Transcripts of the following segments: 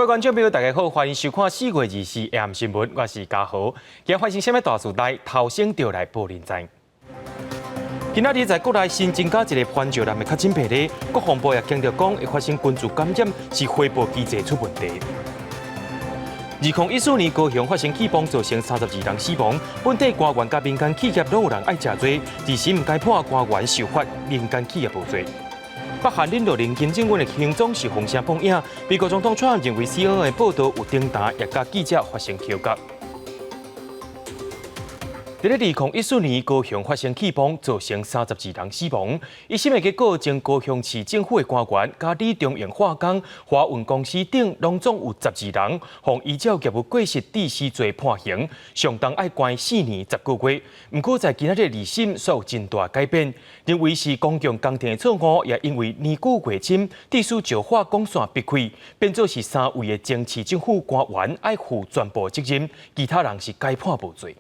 各位观众朋友，大家好，欢迎收看4月24日 AM 新闻，我是嘉豪。今日发生什么大事代，头先就来报您知。今仔日在国内新增加一个番石蓝的确诊病例，国防部也强调讲，会发生群组感染是回报机制出问题。2014年高雄发生气崩，造成32人死亡，本地官员甲民间企业都有人爱食罪，自身唔该判官员受罚，民间企业无罪。北韩领导人金正恩的行踪是风声放映，美国总统川普认为 CNN 的报道有登台，也甲记者发生纠葛。在2014年，高雄发生气崩，造成32人死亡。一审的结果，前高雄市政府的官员、甲李中营化工、华运公司等，拢总有12人，互依照业务过失致死罪判刑，上当爱关4年10个月。不过，在今仔日二审却有真大改变，认为是公共工程的错误，也因为年久月深，地属石化管线闭开，变作是3位的前市政府官员爱负全部责任，其他人是该判无罪。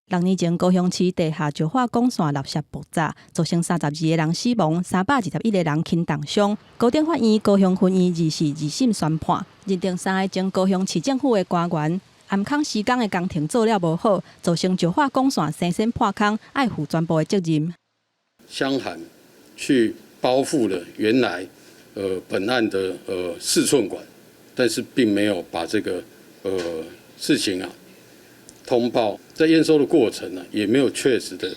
6年前，高雄市地下石化管线垃圾爆炸，造成32个人死亡，321个人轻重伤。高等法院高雄分院二审宣判，认定3个前高雄市政府的官员暗坑施工的工程做了无好，造成石化管线生生破坑，爱负全部的责任。湘涵去包覆了原来本案的4寸管，但是并没有把这个事情通报，在验收的过程也没有确实的。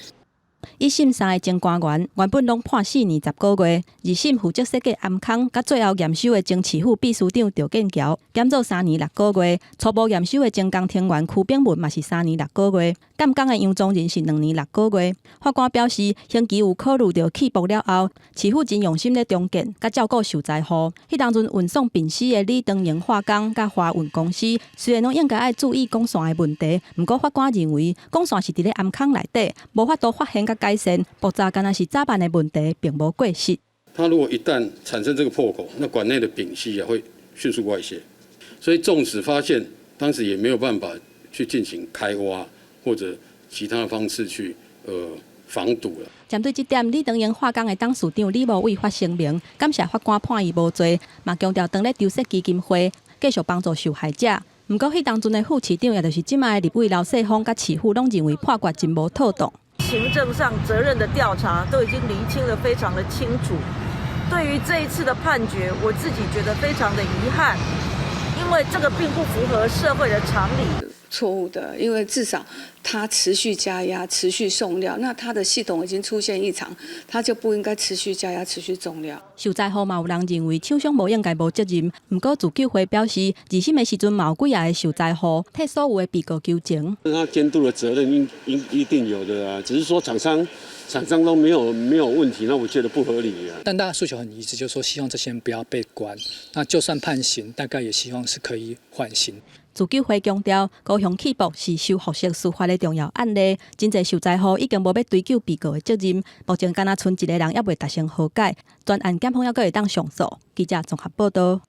一审3个前官员原本拢判4年10个月，二审负责设计暗坑，甲最后验收的前市府秘书长赵建桥减做3年6个月，初步验收的前工程员曲炳文嘛是3年6个月，监工的杨宗仁是2年6个月。法官表示，刑期有考虑到起步了后，市府真用心咧重建，甲照顾受灾户。迄当阵运送病死的李登营化工甲华运公司，虽然拢应该爱注意管线的问题，不过法官认为管线是伫咧暗坑内底，无法度发现甲改善，爆炸敢若是早办的问题，并无过失。它如果一旦产生这个破口，那管内的丙烯会迅速外泄，所以纵使发现，当时也没有办法去进行开挖或者其他的方式去防堵了。针对这点，李登营化工的董事长李某伟发声明，感谢法官判伊无罪，嘛强调当咧丢失基金会，继续帮助受害者。不过，迄当阵的副市长，也就是即卖的立委刘世芳甲市府，拢认为判决真无妥当。行政上责任的调查都已经厘清得非常的清楚。对于这一次的判决，我自己觉得非常的遗憾，因为这个并不符合社会的常理。错误的，因为至少它持续加压、持续送料，那它的系统已经出现异常，它就不应该持续加压、持续送料。受灾户嘛有人认为厂商无应该无责任，不过自救会表示，二审的时阵嘛有几个受灾户替所有的被告求情。他监督的责任一定有的啊，只是说厂商都没有问题，那我觉得不合理啊。但大家诉求很一致，就是说希望这些人不要被关，那就算判刑，大概也希望是可以缓刑。自救会强调，高雄起步是受复式司法的重要案例，真侪受灾户已经无要追究被告的责任，目前敢若剩一个人还未达成和解，专案检方还阁会当上诉。记者综合报道。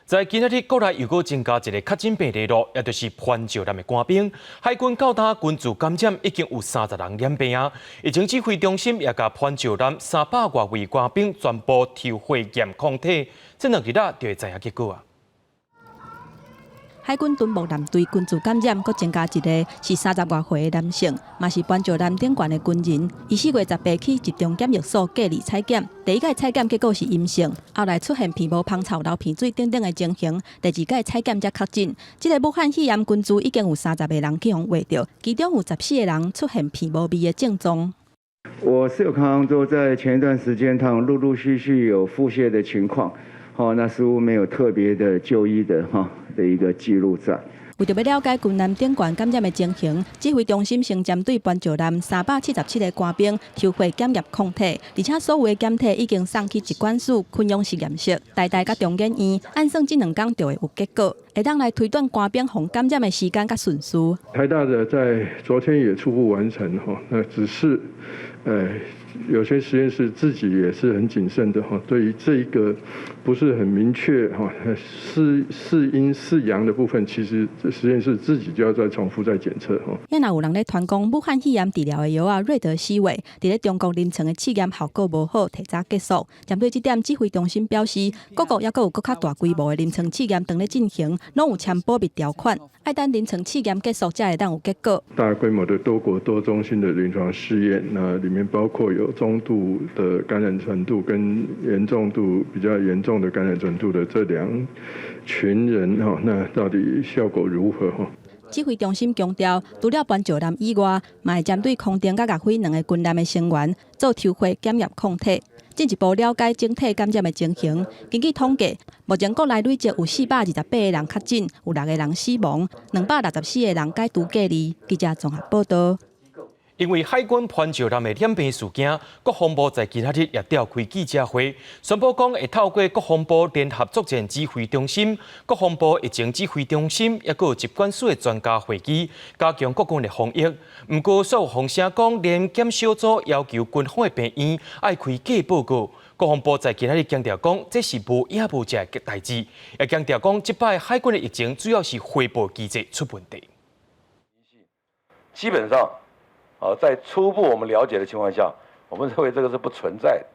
在今仔日，国内又阁增加一个确诊病例咯，也就是番石蓝的官兵。海军到达群组感染，已经有30人染病啊。疫情指挥中心也甲番石蓝300多位官兵全部抽血验抗体，这2日就会知影结果啊。海军敦睦舰队群组感染，阁增加一个是30多岁的男性，嘛是番石蓝顶悬的军人。伊4月18起集中检疫所隔离采检，第1届采检结果是阴性，后来出现鼻毛芳臭、流鼻水等等的情形，第2届采检才确诊。这个武汉肺炎群组已经有30个人去互挖到，其中有14个人出现鼻毛味的症状。我是有看到说，在前一段时间，他们陆续有腹泻的情况。那似乎没有特别的就医的一个记录在。为着要了解军男顶悬感染的情形，指挥中心先针对番石蓝377个官兵抽血检验抗体，而且所有的检体已经送去疾管署昆阳实验室、台大甲中研院，按算这2天就会有结果，会当来推断官兵防感染的时间甲顺序。台大的在昨天也初步完成那只是有些实验室自己也是很谨慎的哈，对于这一个不是很明确哈是阴是阳的部分，其实实验室自己就要再重复再检测哈。也若有人咧传讲武汉肺炎治疗的药啊瑞德西韦，伫咧中国临床的试验效果无好，提早结束。针对这点，指挥中心表示，各国也有更较大规模的临床试验正咧进行，拢有签保密条款，爱等临床试验结束才会当有结果。大规模的多国多中心的临床试验，那里面包括有中度的感染程度跟严重度比较严重的感染程度的这2群人哈，那到底效果如何哈？指挥中心强调，除了班招男以外，嘛会针对空中甲岳飞2个军舰的成员做抽血检验抗体，进一步了解整体感染的情形。根据统计，目前国内累计有428个人确诊，有6个人死亡，264个人解除隔离。记者综合报道。因为海军潘石南的染病事件，国防部在其他日也召开记者会，宣布讲会透过国防部联合作战指挥中心、国防部疫情指挥中心，也有疾管署的专家会议，加强国军的防疫。不过，所有风声讲联检小组要求军方的病院爱开假报告。国防部在其他日强调讲，这是无影无迹的代志，也强调讲，这摆海军的疫情主要是回报机制出问题。基本上。在初步我们了解的情况下，我们认为这个是不存在的，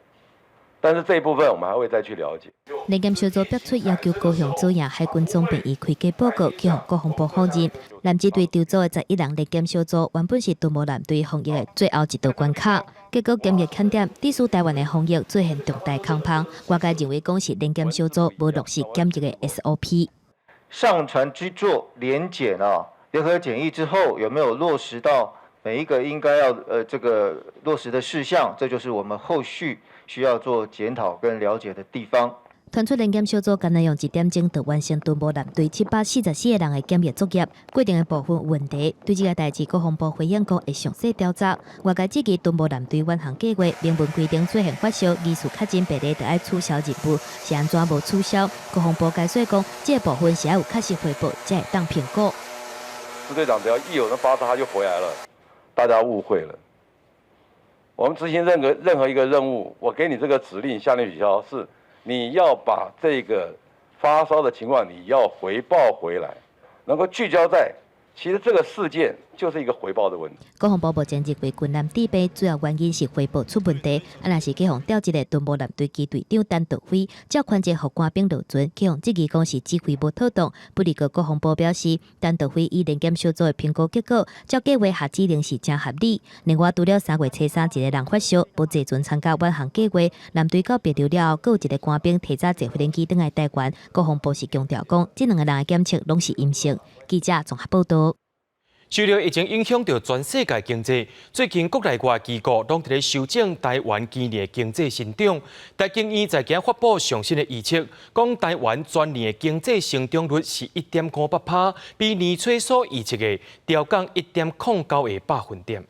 但是这一部分我们还会再去了解。联检小组表出要求高雄主任海军总兵以开假报告，去向国防部否认。南支队调组的11人联检小组原本是敦睦舰队防疫的最后一道关卡，结果检疫勘点，致使台湾的防疫出现重大空隙。外界认为讲是联检小组无落实检疫的 SOP。上船之作联检联合检疫之后有没有落实到？每一个应该要这个落实的事项，这就是我们后续需要做检讨跟了解的地方。团出联检小组仅用1点钟就完成敦睦舰队744个人的检疫作业，规定的部分有问题。对这个代志，国防部回应讲会详细调查。外界指敦睦舰队远航计划明文规定出现发烧、疑似确诊病例，就要取消任务，是安怎无取消？国防部解释讲，这个部分是要有确实汇报才会当评估。支队长只要一有人发烧，他就回来了。大家误会了，我们执行任何一个任务，我给你这个指令下令取消，是你要把这个发烧的情况你要回报回来，能够聚焦在其实这个事件就是一个回报的问题。国防部目前认为军舰治病主要原因是回报出问题，若是去向调职的敦睦舰队机队长陈德辉，照权责互官兵落船，去向质疑讲是指挥无妥当。不过国防部表示，陈德辉以联检小组的评估结果，照计划下指令是正合理。另外，除了3月初3一个人发烧，无坐船参加远航计划，舰队到别流了后，各有一个官兵提早坐飞机返来台湾。国防部是强调讲，这2个人的检测拢是阴性。记者综合报道。受到疫情影响到全世界经济，最近国内外机构拢在修正台湾今年的经济成长。台经院在今发布上新的预测，讲台湾全年的经济成长率是1.58%，比年初所预测的调降1.09个百分点。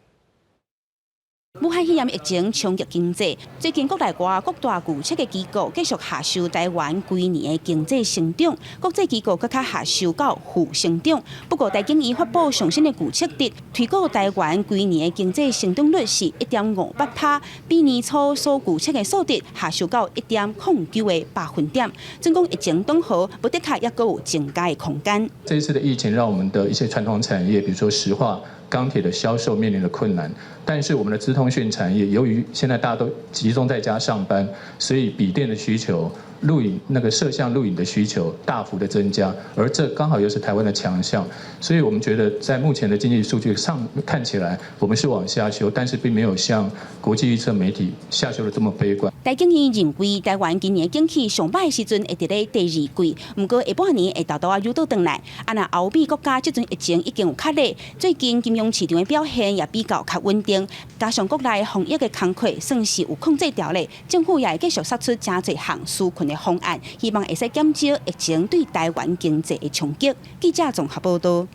武汉肺炎疫情冲击经济，最近国内外各大预测的机构继续下修台湾规年的经济成长，国际机构更加下修到负成长。不过，台经院发布上新的预测值，推估台湾规年的经济成长率是1.58%，比年初所预测的数值下修到1.09个百分点。总共疫情当后，不的确也阁有增加的空间。这一次的疫情让我们的一些传统产业，比如说石化、钢铁的销售面临了困难，但是我们的资通讯产业，由于现在大家都集中在家上班，所以笔电的需求、录影摄像录影的需求大幅的增加，而这刚好又是台湾的强项，所以我们觉得在目前的经济数据上看起来，我们是往下修，但是并没有像国际预测媒体下修的这么悲观。台经院认为，台湾今年的景气上歹时阵会伫咧第2季，不过下半年会豆豆诱导回来。若欧美国家这阵疫情已经有较弱，最近金融市场的表现也比较较稳定，加上国内防疫的工课算是有控制掉咧，政府也会继续释出真侪项纾困的方案，希望会使减少疫情对台湾经济的冲击。记者综合报道。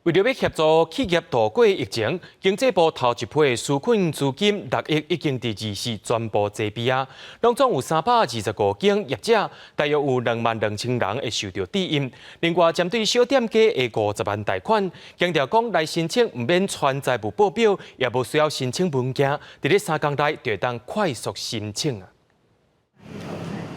为了要协助企业度过疫情，经济部头一批纾困资金6亿已经伫2市全部齐备啊，当中有325间业者，大约有22000人会受到抵应。另外，针对小店家的50万贷款，强调讲来申请唔免全财务报表，也无需要申请文件，伫咧3天内就会当快速申请啊。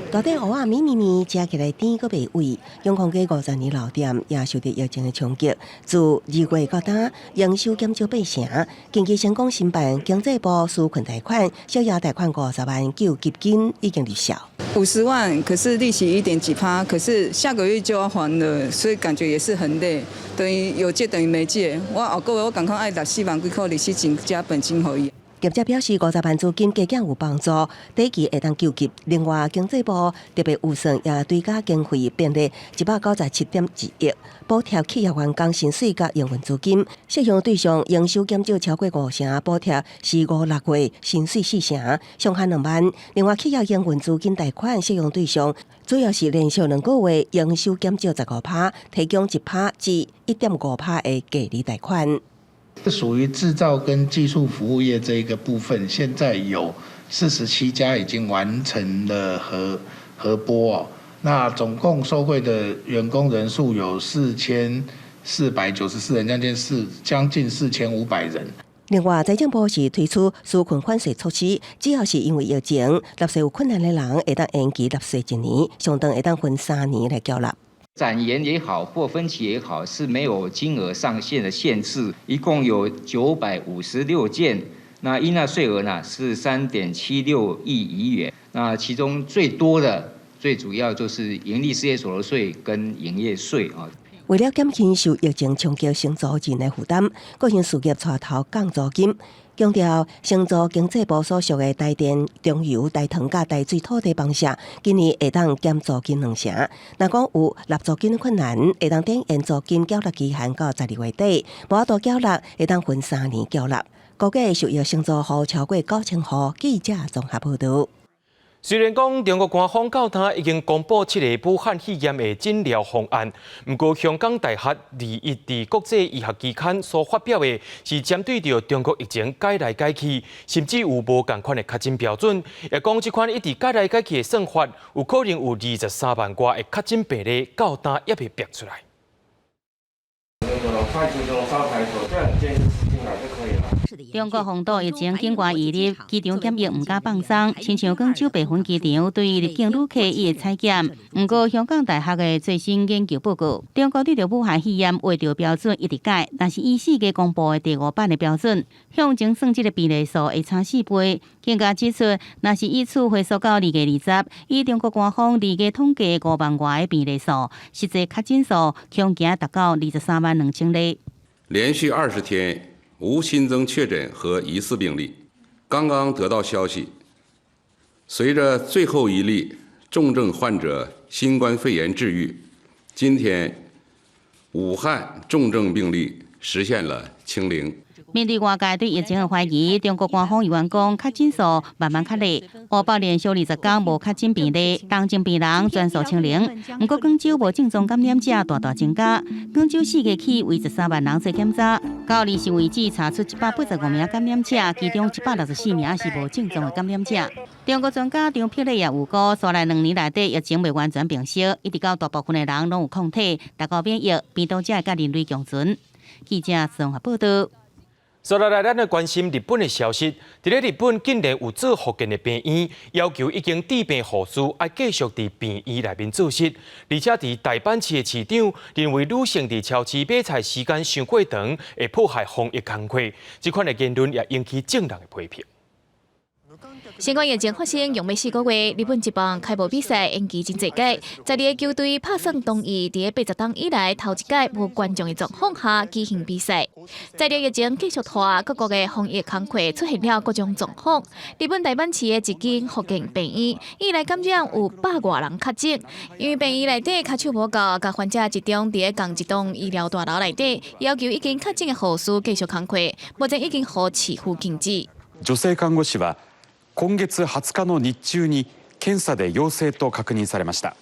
大底蚵仔咪，食起来甜阁袂味。永康街50年老店也受到疫情的冲击，自2月到今，营收减少8成。近期成功申办经济部纾困贷款，小额贷款50万救急金已经立效。50万，可是利息1.几%，可是下个月就要还了，所以感觉也是很累，等于有借等于没借。我后个月我赶快爱拿4万几块利息金加本金给伊。业者表示，50万资金加减有帮助，第一期会当救急。另外，经济部特别预算也追加经费编列197.1亿，补贴企业员工薪水甲营运资金。适用对象营收减少超过5成，补贴4、5、6月薪水4成，上限2万。另外，企业营运资金贷款适用对象主要是连续2个月营收减少15%，提供1%至1.5%的价利贷款。属于制造跟技术服务业这一个部分，现在有47家已经完成了核拨哦。那总共受惠的员工人数有4494人，将近4500人。另外，财政部是推出纾困款税措施，主要是因为疫情，纳税有困难的人会当延期纳税1年，相当会当分3年来缴纳。展延也好，或分期也好，是没有金额上限的限制，一共有956件。那应纳税额呢是3.76亿余元。那其中最多的、最主要就是营利事业所得税跟营业税啊。为了减轻受疫情冲击承租人的负担，个人事业带头降租金。强调承租经济部所属的台电、中油、台糖甲台水土地帮社，今年会当减租金2成。若讲有纳租金的困难，会当点延租金缴纳期限到12月底，无法度缴纳，会当分3年缴纳。估计受益承租户超过9000户。记者综合报道。虽然讲中国官方到他已经公布7个武汉肺炎的诊疗方案，不过香港大学21伫国际医学期刊所发表的是针对着中国疫情改来改去，甚至有无同款的确诊标准，也讲这款一直改来改去的算法，有可能有23万外的确诊病例到今也未逼出来。中国封堵疫情境外移入，机场检疫唔敢放松，亲像广州白云机场对于入境旅客伊的采检。不过，香港大学的最新研究报告，中国对着武汉肺炎画着标准一直改，但是以4月公布的第5版的标准，向前算这个比例数会差4倍。更加指出，若是依次回溯到2月20，以中国官方2月统计5万外的比例数，实际确诊数恐惊达到23万2000例。连续20天无新增确诊和疑似病例。刚刚得到消息，随着最后一例重症患者新冠肺炎治愈，今天武汉重症病例实现了清零。面对外界对疫情的怀疑，中国官方预言讲确诊数慢慢较低，欧北连续20天无确诊病例，重症病人全数清零。不过广州无症状感染者大大增加，广州4月起为13万人做检查，到20日为止查出185名感染者，其中164名是无症状的感染者。中国专家张霹雳也预估，未来2年内底疫情未完全平息，一直到大部分的人拢有抗体，达到免疫，病毒才会甲人类共存。记者综合报道。接下来，咱来关心日本的消息。伫咧日本，竟然有做复健的病院，要求已经治病护士要继续伫病院内面做事，而且伫大阪市的市长认为女性伫超市买菜时间伤过长，会破坏防疫工作。这款的言论也引起众人的批评。新冠疫情发生用未4个月，日本职棒开幕比赛延期真侪届，12个球队拍算同意伫80天以来头一届无观众的状况下举行比赛。在疫情继续拖，各国的防疫工作出现了各种状况。日本大阪市的一间复健病院，以来感染有100多人确诊，因为病院内底骹手无够，甲患者集中伫同一栋医疗大楼内底，要求已经确诊的护士继续工作，目前已经予市府禁止。女性看護師は今月20日の日中に検査で陽性と確認されました。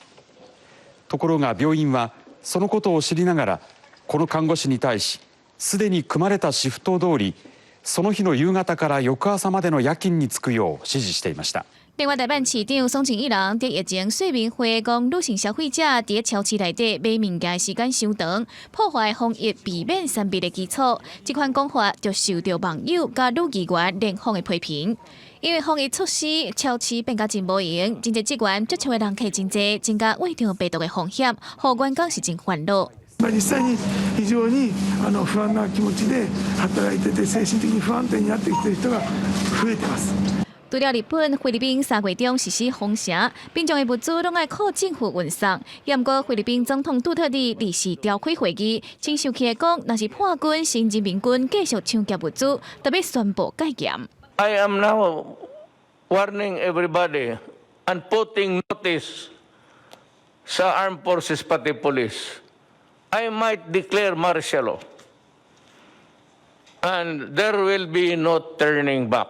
ところが病院はそのことを知りながらこの看護師に対しすでに組まれたシフトを通り、その日の夕方から翌朝までの夜勤に就くよう指示していました。另外，台北市长宋庆一郎伫疫情说明会讲，女性消费者伫超市内底买物件时间伤长，破坏防疫避免三避的基础。这款讲法就受到网友甲女议员连番的批评。因为防疫措施，超市变甲真无用，经济职员接触的人客真多，增加胃肠病毒的風險，互員工是真煩惱。実際に非常に不安な気持ちで働いてて精神的に不安定になってきている人が増えてます。除了日本、菲律賓3月中實施封城，民眾的物資攏愛靠政府運送。也毋過菲律賓總統杜特地臨時召開會議，真生氣的講，若是叛軍、新人民軍繼續搶劫物資，特別宣布戒嚴。I am now warning everybody and putting notice sa armed forces pati police. I might declare martial law and there will be no turning back.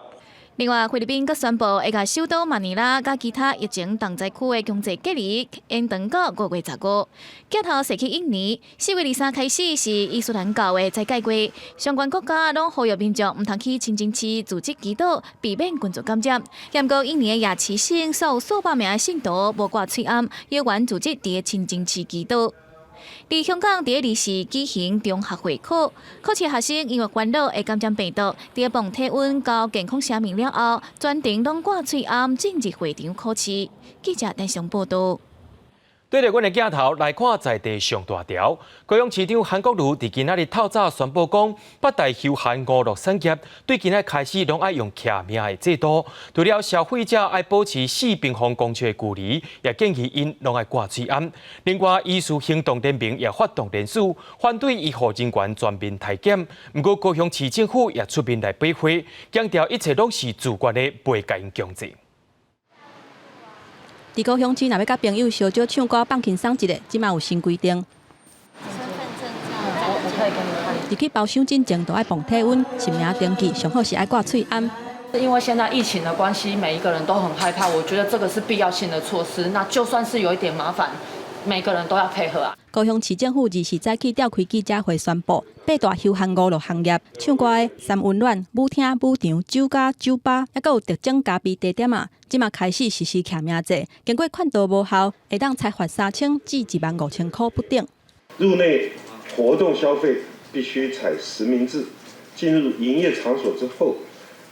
另外，菲律賓閣宣布會甲首都馬尼拉甲其他疫情重災區的經濟隔離延長到5月15。鏡頭逝去1年，4月23開始是伊斯蘭教的再解決，相關國家攏呼籲民眾唔通去清真寺組織祈禱，避免群組感染。也毋過，1年的廿7省，數百名的信徒無掛喙暗，要願組織佇清真寺祈禱。伫香港第2時舉行中學會考，考試學生因為煩惱會感染病毒，伫磅體溫到健康聲明了後，全程攏掛喙暗進入會場考試。記者陳翔報道。對着阮的鏡頭來看在地上大條，高雄市長韓國瑜伫今仔日透早宣布講，北大休閒娛樂產業對今仔開始攏愛用徛名的制度，除了消費者愛保持4平方公尺的距離，也建議因攏愛掛喙暗。另外，醫事行動聯盟也發動聯署，反對醫護人員全面體檢。不過，高雄市政府也出面來駁回，強調一切攏是自願的，袂甲因強制。伫高雄市，若要甲朋友燒酒唱歌、放輕鬆一下，即馬有新規定。入去包廂進前都愛磅體溫，姓名登記，上好是愛掛喙暗。因为现在疫情的关系，每一个人都很害怕，我觉得这个是必要性的措施。那就算是有一点麻烦，每个人都要配合啊。高雄市政府2時早起召開記者會宣布，8大休閒娛樂行業唱歌的三溫暖、舞廳、舞場、酒家、酒吧，還有特種咖啡地點啊，即馬開始實施徛名制，經過勸導無效，會當裁罰3000至15000塊不等。入內活動消費必須採實名制，進入營業場所之後，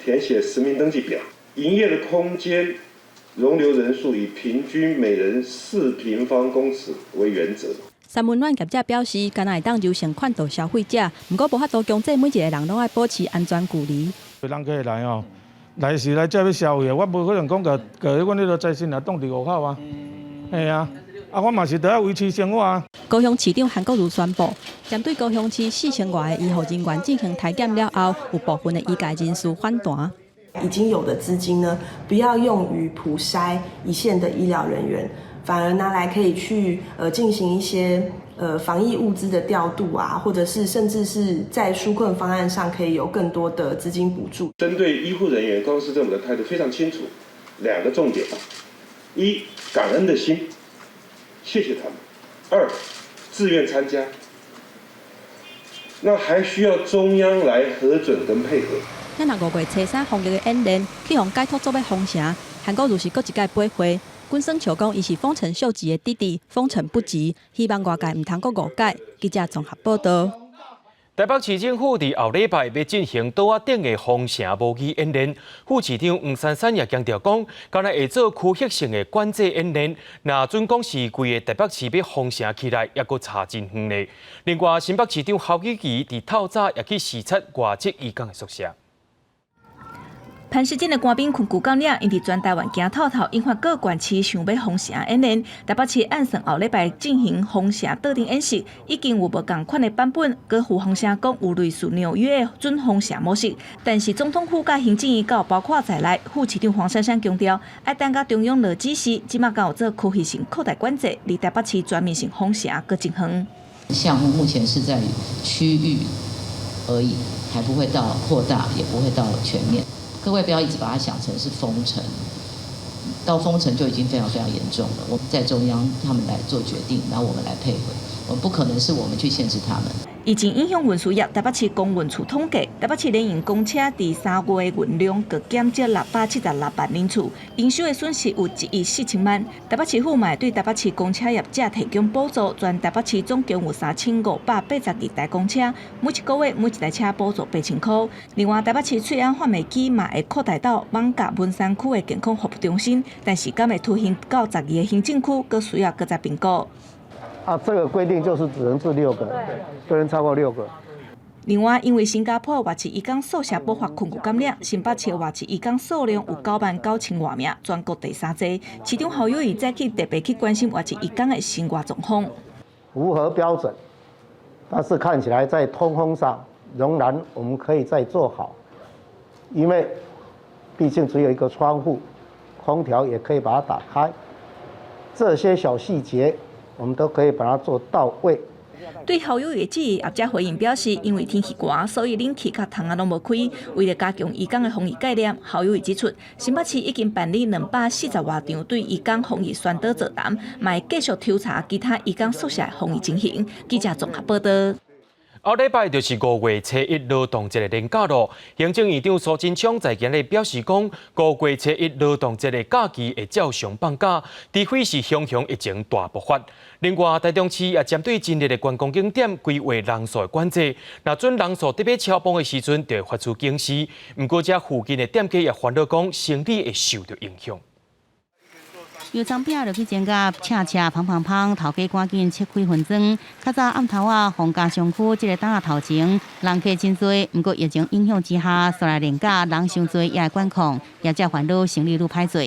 填寫實名登記表，營業的空間容留人數以平均每人4平方公尺為原則。三溫暖業者表示，敢若會當優先勸導消費者，不過無法度強制每一個人攏愛保持安全距離。人客來哦，來是來這要消費，我無可能講個阮迄個在身來擋佇外口啊。係啊，我嘛是都要維持生活啊。高雄市長韓國瑜宣布，針對高雄市4000外的醫護人員進行體檢了後，有部分的醫界人士反彈。已經有的資金呢，不要用於普篩一線的醫療人員，反而拿來可以去進行一些防疫物資的調度啊，或者是甚至是在紓困方案上可以有更多的資金補助。針對醫護人員，高雄市政府的態度非常清楚，2個重點：一，感恩的心，謝謝他們；2，自願參加。那還需要中央來核准跟配合。咱若5月初3防疫的演練，去互解脫作要封城，韓國瑜是閣一屆駁回。官生笑講，伊是豐臣秀吉的弟弟，豐臣不吉，希望外界唔通閣誤解。記者綜合報道。台北市政府伫後禮拜要進行島仔頂的封城模擬演練，副市長黃珊珊也強調講，今日會做區域性的管制演練。若準講是規個台北市要封城起來，也閣差真遠呢。另外，新北市長侯友宜伫透早也去視察外籍移工的宿舍。潘氏鎮的官兵困舊到領，因佇全台灣行透透，引發各縣市想要封城演練。台北市按算後禮拜進行封城特定演習，已經有無同款的版本，佮副封城講有類似紐約的準封城模式。但是總統府甲行政院搞包括在內，副市長黃珊珊強調，愛等甲中央落指示，即馬剛有做區域性擴大管制，離台北市全面性封城佮真遠。項目目前是在區域而已，還不會到擴大，也不會到全面。各位不要一直把它想成是封城，到封城就已經非常非常嚴重了。我們在中央他們來做決定，然後我們來配合，我們不可能是我們去限制他們。疫情影响运输业，台北市公运处统计，台北市联营公车第3月运量各减少676万人次，营收的损失有1亿4千万。台北市府嘛对台北市公车业者提供补助，全台北市总共有3582台公车，每一个月每一台车补助8,000块。另外，台北市翠安贩卖机嘛会扩大到艋舺文山区的健康服务中心，但是敢会推行到12个行政区，佫需要再评估。这个规定就是只能治6个，不能超过6个。另外，因为新加坡外籍移工宿舍爆发昆古感染，新北市的外籍移工数量有99000多名，全国第3多。市长侯友宜再去特别去关心外籍移工的生活状况。符合标准，但是看起来在通风上仍然我们可以再做好，因为毕竟只有一个窗户，空调也可以把它打开，这些小细节我们都可以把它做到位。对侯友宜的质疑，业者回应表示，因为天气寒，所以冷气甲窗仔拢无开。为了加强移工的防疫概念，侯友宜指出，新北市已经办理240多场对移工防疫宣导座谈，嘛会继续调查其他移工宿舍的防疫情形。记者综合报道。后礼拜就是5月初1劳动节的连假咯。行政院长苏贞昌在今日表示讲，5月初1劳动节的假期会照常放假，除非是雄疫情大爆发。另外，台中市也针对今日的观光景点规划人数的管制，若准人数特别超磅的时阵，就会发出警示。不过，这附近的店家也烦恼讲，生意会受到影响。油厂饼落去煎甲赤赤胖胖胖，头家赶紧切开分装。较早暗头啊，逢家商区这个档啊头前人客真多，不过疫情影响之下，虽然连假人伤多也会管控，业者烦恼生意愈歹做。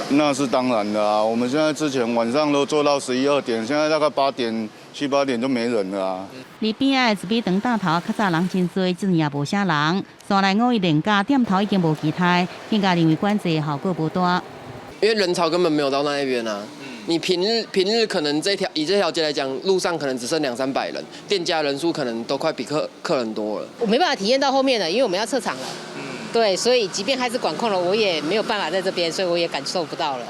那是当然的啊，我们现在之前晚上都做到11、2点，现在大概8点、7、8点就没人了啊。里边的一笔长档头，较早人真多，今也无啥人。山内5月连假店头已经无其他，店家认为管制效果不大。因为人潮根本没有到那一边啊，你平日可能以这条街来讲，路上可能只剩200-300人，店家人数可能都快比客人多了。我没办法体验到后面了，因为我们要撤场了。对，所以即便还是管控了，我也没有办法在这边，所以我也感受不到了。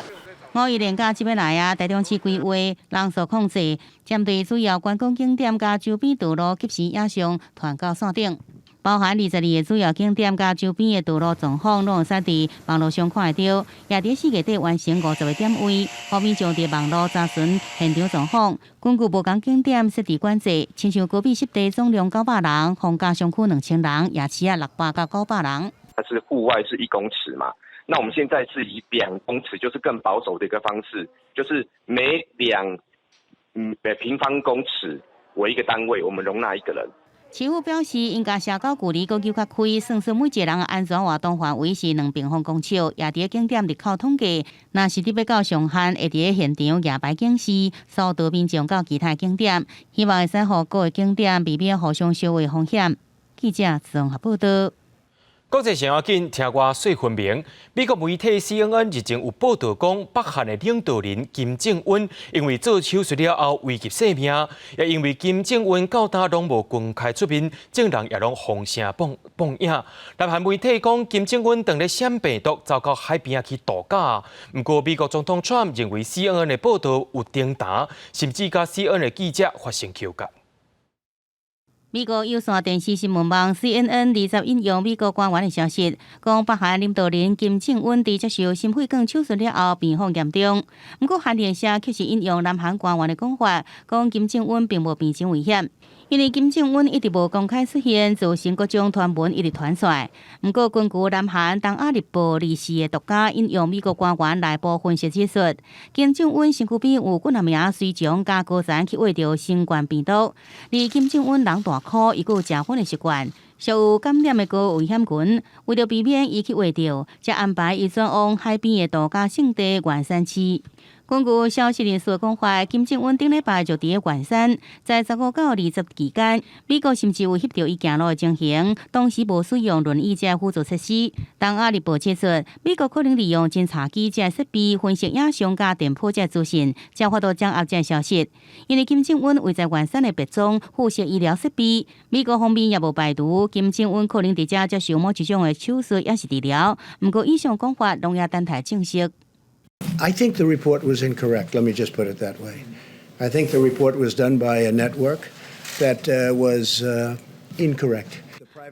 5月连假即要来啊，台中市规划人数控制，针对主要观光景点甲周边道路及时影像传到线顶。包含22个主要景点甲周边的道路状况，拢有使伫网络上看会到。也伫4月底完成50个点位，方便将伫网络查询现场状况。根据无同景点设置管制，亲像高比湿地总量900人，逢甲商区2000人，夜市啊600到900人。它是户外是1公尺嘛，那我们现在是以2公尺，就是更保守的一个方式，就是每2平方公尺为一个单位，我们容纳1个人。市府表示，应该社交距离搁求较开，算出每一个人的安全活动范围是2平方公尺。也伫景点入口统计，若是要到上限，会伫现场夜排警示，疏导民众到其他景点，希望会使互各个景点避免互相烧的风险。记者综合报道。国际上要紧，听我说分明。美国媒体 CNN 日前有报道讲，北韩的领导人金正恩因为做手术了后危及性命，也因为金正恩到今拢无公开出面，众人也拢放声放影。南韩媒体讲，金正恩当咧染病毒，走到海边去度假。不过，美国总统 Trump 认为 CNN 的报道有顶打，甚至甲 CNN 的记者发生纠葛。美国有线电视新闻网 CNN 20引用美国官员的消息，讲北韩领导人金正恩伫接受心肺管手术了后病况严重。不过，韩联社却是引用南韩官员的讲法，讲金正恩并无病情危险。因为金正恩一直无公开出现，造成各种传闻一直传出来。不过，根据南韩东亚日报24的独家引用美国官员内部分析指出，金正恩身躯边有几名随从加高层去挖着新冠病毒。而金正恩人大箍，伊有食粉的习惯，属有感染的高危险群。为了避免伊去挖着，才安排伊转往海边的度假胜地元山区。根据消息人士的讲法，金正恩顶礼拜就伫元山，在15到20期间，美国甚至有翕到伊行路的情形，当时无使用轮椅这辅助设施。东亚日报指出，美国可能利用侦察机这设备分析影像甲电波这资讯，才发到掌握这消息。因为金正恩位在元山的别庄附设医疗设备，美国方面也无排除金正恩可能伫这接受某一种的手术也是治疗。不过以上讲法拢也等待证实。I think the report was incorrect. Let me just put it that way. I think the report was done by a network that was incorrect.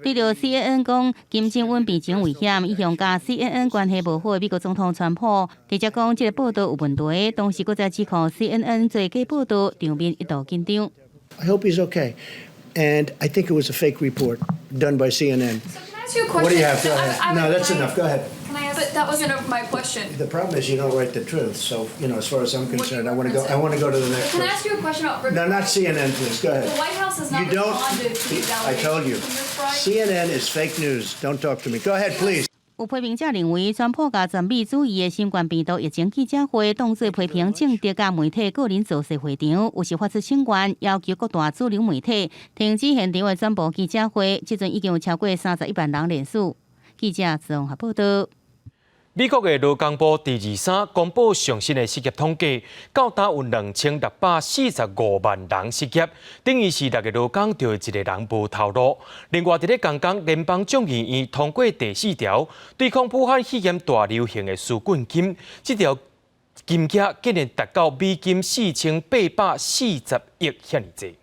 对着 CNN 讲金正恩病情危险，伊向甲 CNN 关系无好的美国总统川普直接讲，这个报道有问题，同时搁再指控 CNN 做假报道，场面一度紧张。I hope he's okay, and I think it was a fake report done by CNN. What do you have? Go ahead. No, that's enough. Go ahead. But that wasn't my question. The problem is you don't write the truth. So as far as I'm concerned, I want to go to the next. Can I ask you a question about? No, not CNN, please. Go ahead. The White House has not You don't. responded to these I told you. CNN is fake news. Don't talk to me. Go ahead, please. 有批评者认为，川普甲全美主义的新冠病毒疫情记者会当作批评政敌甲媒体个人造势会场，有时发出请愿，要求各大主流媒体停止现场的转播记者会。即阵已经有超过31万人连署。记者综合报道。美国的劳工部第23公布上新的失业统计，到达有2645万人失业，等于是6个劳工就有1个人无头路。另外，伫咧刚刚，联邦众议院通过第4条对抗武汉肺炎大流行的纾困金，这条金额竟然达到美金4840亿遐尼济。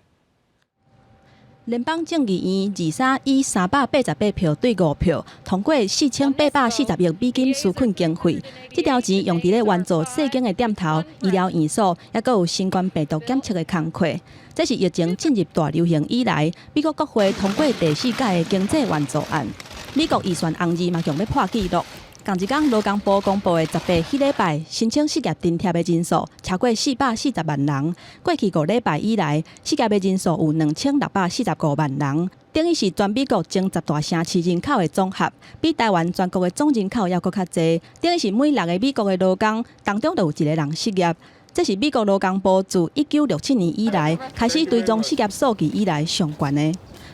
联邦众议院23以388票对5票通过4840亿美金纾困经费。这条钱用伫咧援助世间的店头、医疗院所，也佫有新冠病毒检测的工课。这是疫情进入大流行以来，美国国会通过第4届的经济援助案。美国预算红字嘛，强要破纪录。同一天，劳工部公布的18迄礼拜申请失业津贴的人数超过440万人。过去5礼拜以来，失业的人数有2645万人，等于是全美国前10大城市人口的总和，比台湾全国的总人口还佫较侪。等于是每6个美国的劳工当中，就有1个人失业。这是美国劳工部自1967年以来开始追踪失业数据以来上悬的。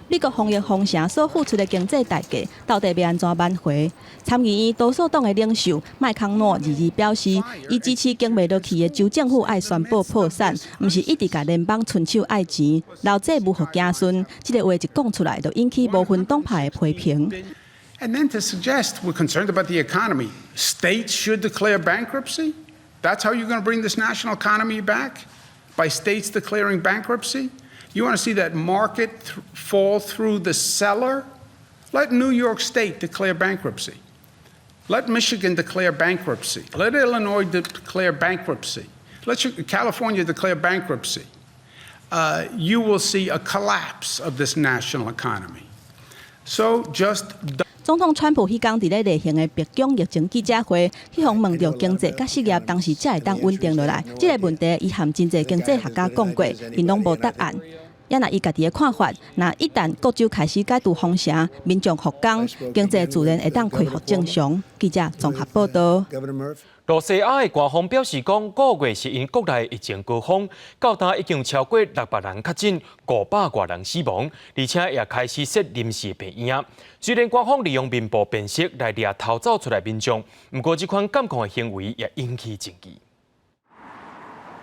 美国防疫封城所付出的经济代价，到底要安怎挽回？参议院多数党的领袖麦康诺日表示，伊支持经袂落去的州政府爱宣布破产，毋是一直甲联邦伸手爱钱，老债务互子孙。这个话一讲出来，就引起部分党派的批评。And then to suggest we're concerned about the economy, states should declare bankruptcy. That's how you're going to bring this national economy back? By states declaring bankruptcy? You want to see that market fall through the cellar? Let New York State declare bankruptcy. Let Michigan declare bankruptcy. Let Illinois declare bankruptcy. Let California declare bankruptcy. You will see a collapse of this national economy. So just... 总统川普迄天伫咧例行的白宫疫情记者会，迄方问到经济甲失业当时才会当稳定落来，这个问题伊和真侪经济学家讲过，因拢无答案。也若伊家己的看法，若一旦各州开始解除封城，民众复工，经济自然会当恢复正常。记者综合报道。路西亚的官方表示讲，5月是因国内疫情高峰，到达已经有超过600人确诊，500多人死亡，而且也开始设临时病院。虽然官方利用面部辨识来掠逃走出来民众，不过这款监控的行为也引起争议。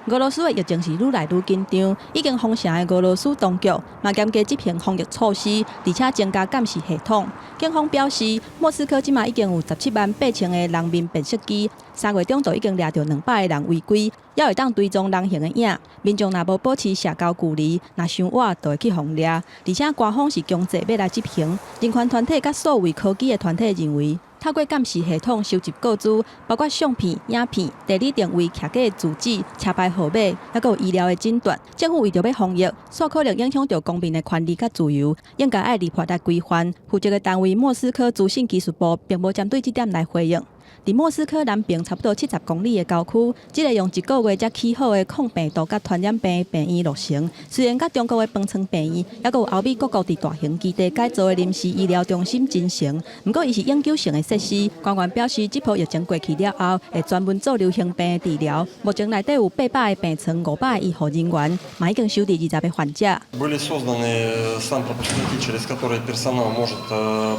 俄罗斯的疫情是愈来愈紧张，已经封城的俄罗斯当局嘛严加执行防疫措施，而且增加监视系统。警方表示，莫斯科即马已经有17万8千个人面辨识机，3月中就已经掠到200个人违规，也会当追踪人形的影。民众若无保持社交距离，若伤晚就会去互掠。而且官方是强制要来执行。人权团体甲数位科技的团体认为，透过监视系统收集个资，包括相片、影片、地理定位、客家的住址、车牌号码，还有医疗的诊断。政府为着要防疫，所可能影响到公民的权利甲自由，应该爱立法来规范。负责的单位莫斯科资讯技术部并无针对这点来回应。伫莫斯科南边差不多70公里的郊区，这个用1个月才起好的抗病毒甲传染病病院落成。虽然甲中国的方舱病院，还有欧美各国伫大型基地改造的临时医疗中心进行，不过伊是永久性的设施。官员表示，这波疫情过去了后，会专门做流行病的治疗。目前内底有800个病床、500个医护人员，嘛已经收治20个患者。Были созданы санпропускники, через которые персонал может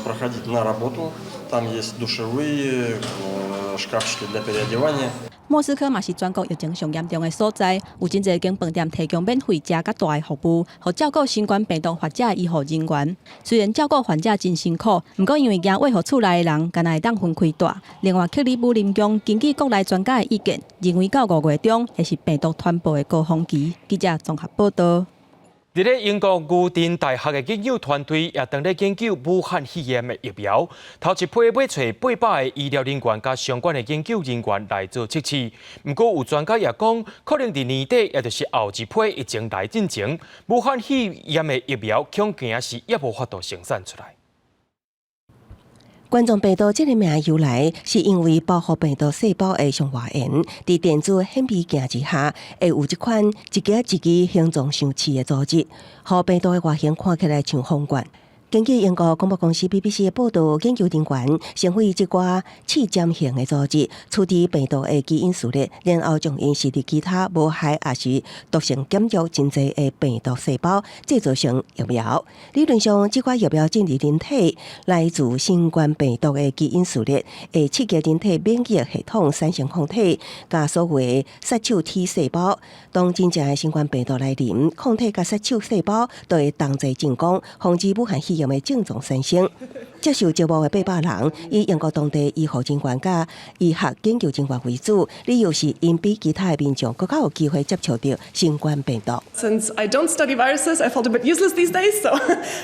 проходить на работу. Там есть душевые, шкафчики для переодевания. 莫斯科嘛是全国疫情上严重的所在，有真侪间饭店提供免费食甲大的服务，互照顾新冠病毒患者的医护人员。虽然照顾患者真辛苦，不过因为惊卫护厝内的人，敢若会当分开带。另外，克里姆林宫根据国内专家的意见，认为到5月中会是病毒传播的高峰期。记者综合报道。伫咧英国牛津大学的研究团队也正咧研究武汉肺炎的疫苗，头一批买找800个医疗人员甲相关的研究人员来做测试。不过有专家也讲，可能伫年底，也就是后一批疫情来进前，武汉肺炎的疫苗恐惊是也无法度生产出来。冠状病毒这个名由来，是因为保护病毒细胞的上外缘，伫电子显微镜之下，会有一款一支一支形状相似的组织，互病毒的外形看起来像风管。根据英国广播公司 BBC 的报道，研究人员先会一寡刺尖型的组织处理病毒的基因序列，然后将因视伫其他无害也是毒性减弱真侪的病毒细胞制造成疫苗。理论上，这款疫苗进入人体，来自新冠病毒的基因序列，会刺激人体免疫系统产生抗体，甲所谓杀手 T 细胞。当真正的新冠病毒来临，抗体甲杀手细胞都会同齐进攻，防止武汉肺炎的症状产生。接受招募的800人，以英国当地医护人员甲医学研究人员为主，理由是因比其他的民众更加有机会接触到新冠病毒。Since I don't study viruses, I felt a bit useless these days, so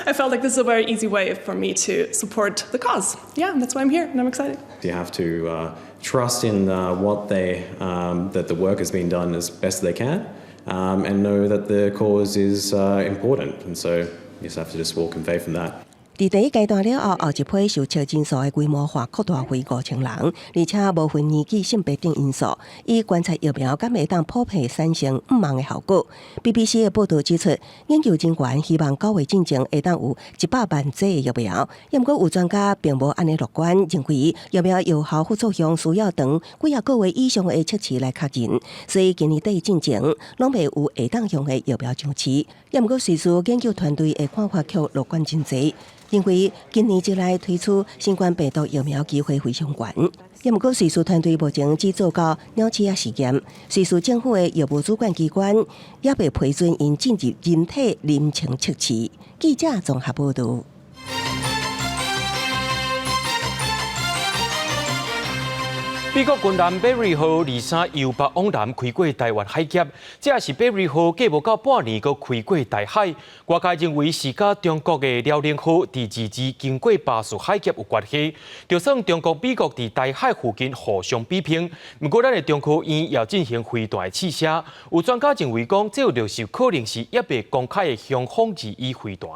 I felt like this is a very easy way for me to support the cause. Yeah, that's why I'm here, and I'm excited. You have to trust in what that the work has been done as best they can, and know that the cause is important. And so you just have to just walk in faith in that. 伫第一阶段了后，后一批受测诊所的规模化扩大为5000人，而且无分年纪、性别等因素，以观察疫苗敢会当普遍产生不茫的效果。BBC 的报道指出，研究人员希望9月进前会当有100万剂疫苗，不过有专家并无安尼乐观，认为疫苗有效副作用需要长几啊个月以上的测试来确认，所以今年底进前拢未有会当用的疫苗上市。不过，瑞士研究团队的看法却乐观真侪。认为今年之内推出新冠病毒疫苗机会非常悬。不过，瑞士团队目前只做到鸟鼠仔试验，瑞士政府的药物主管机关也未批准因进入人体临床测试。记者综合报道。美国军舰北瑞号23由北往南开过台湾海峡，这也是北瑞号过无到半年，佫开过大海。外界认为是甲中国的辽宁号第2次经过巴士海峡有关系。就算中国、美国伫台海附近互相比拼，不过咱的中科院也进行飞弹的试射。有专家认为讲，这就是可能是也未公开的雄风2E飞弹。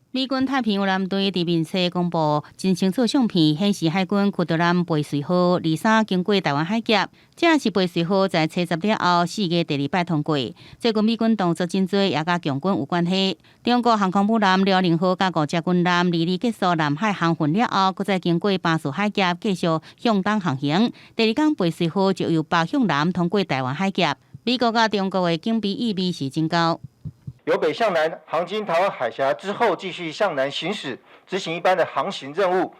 美军太平洋舰队伫面册公布真清楚相片，显示海军库德兰贝瑞号23经过台湾海峡，这也是贝瑞号在70了后4月第2摆通过。这跟美军动作真多，也甲强军有关系。中国航空母舰辽宁号甲5只军舰离结束南海航行了后，搁再经过巴士海峡继续向东航行。第2天贝瑞号就由北向南通过台湾海峡。美国甲中国的警备意味是真高。由北向南航经台湾海峡之后，继续向南行驶，执行一般的航行任务。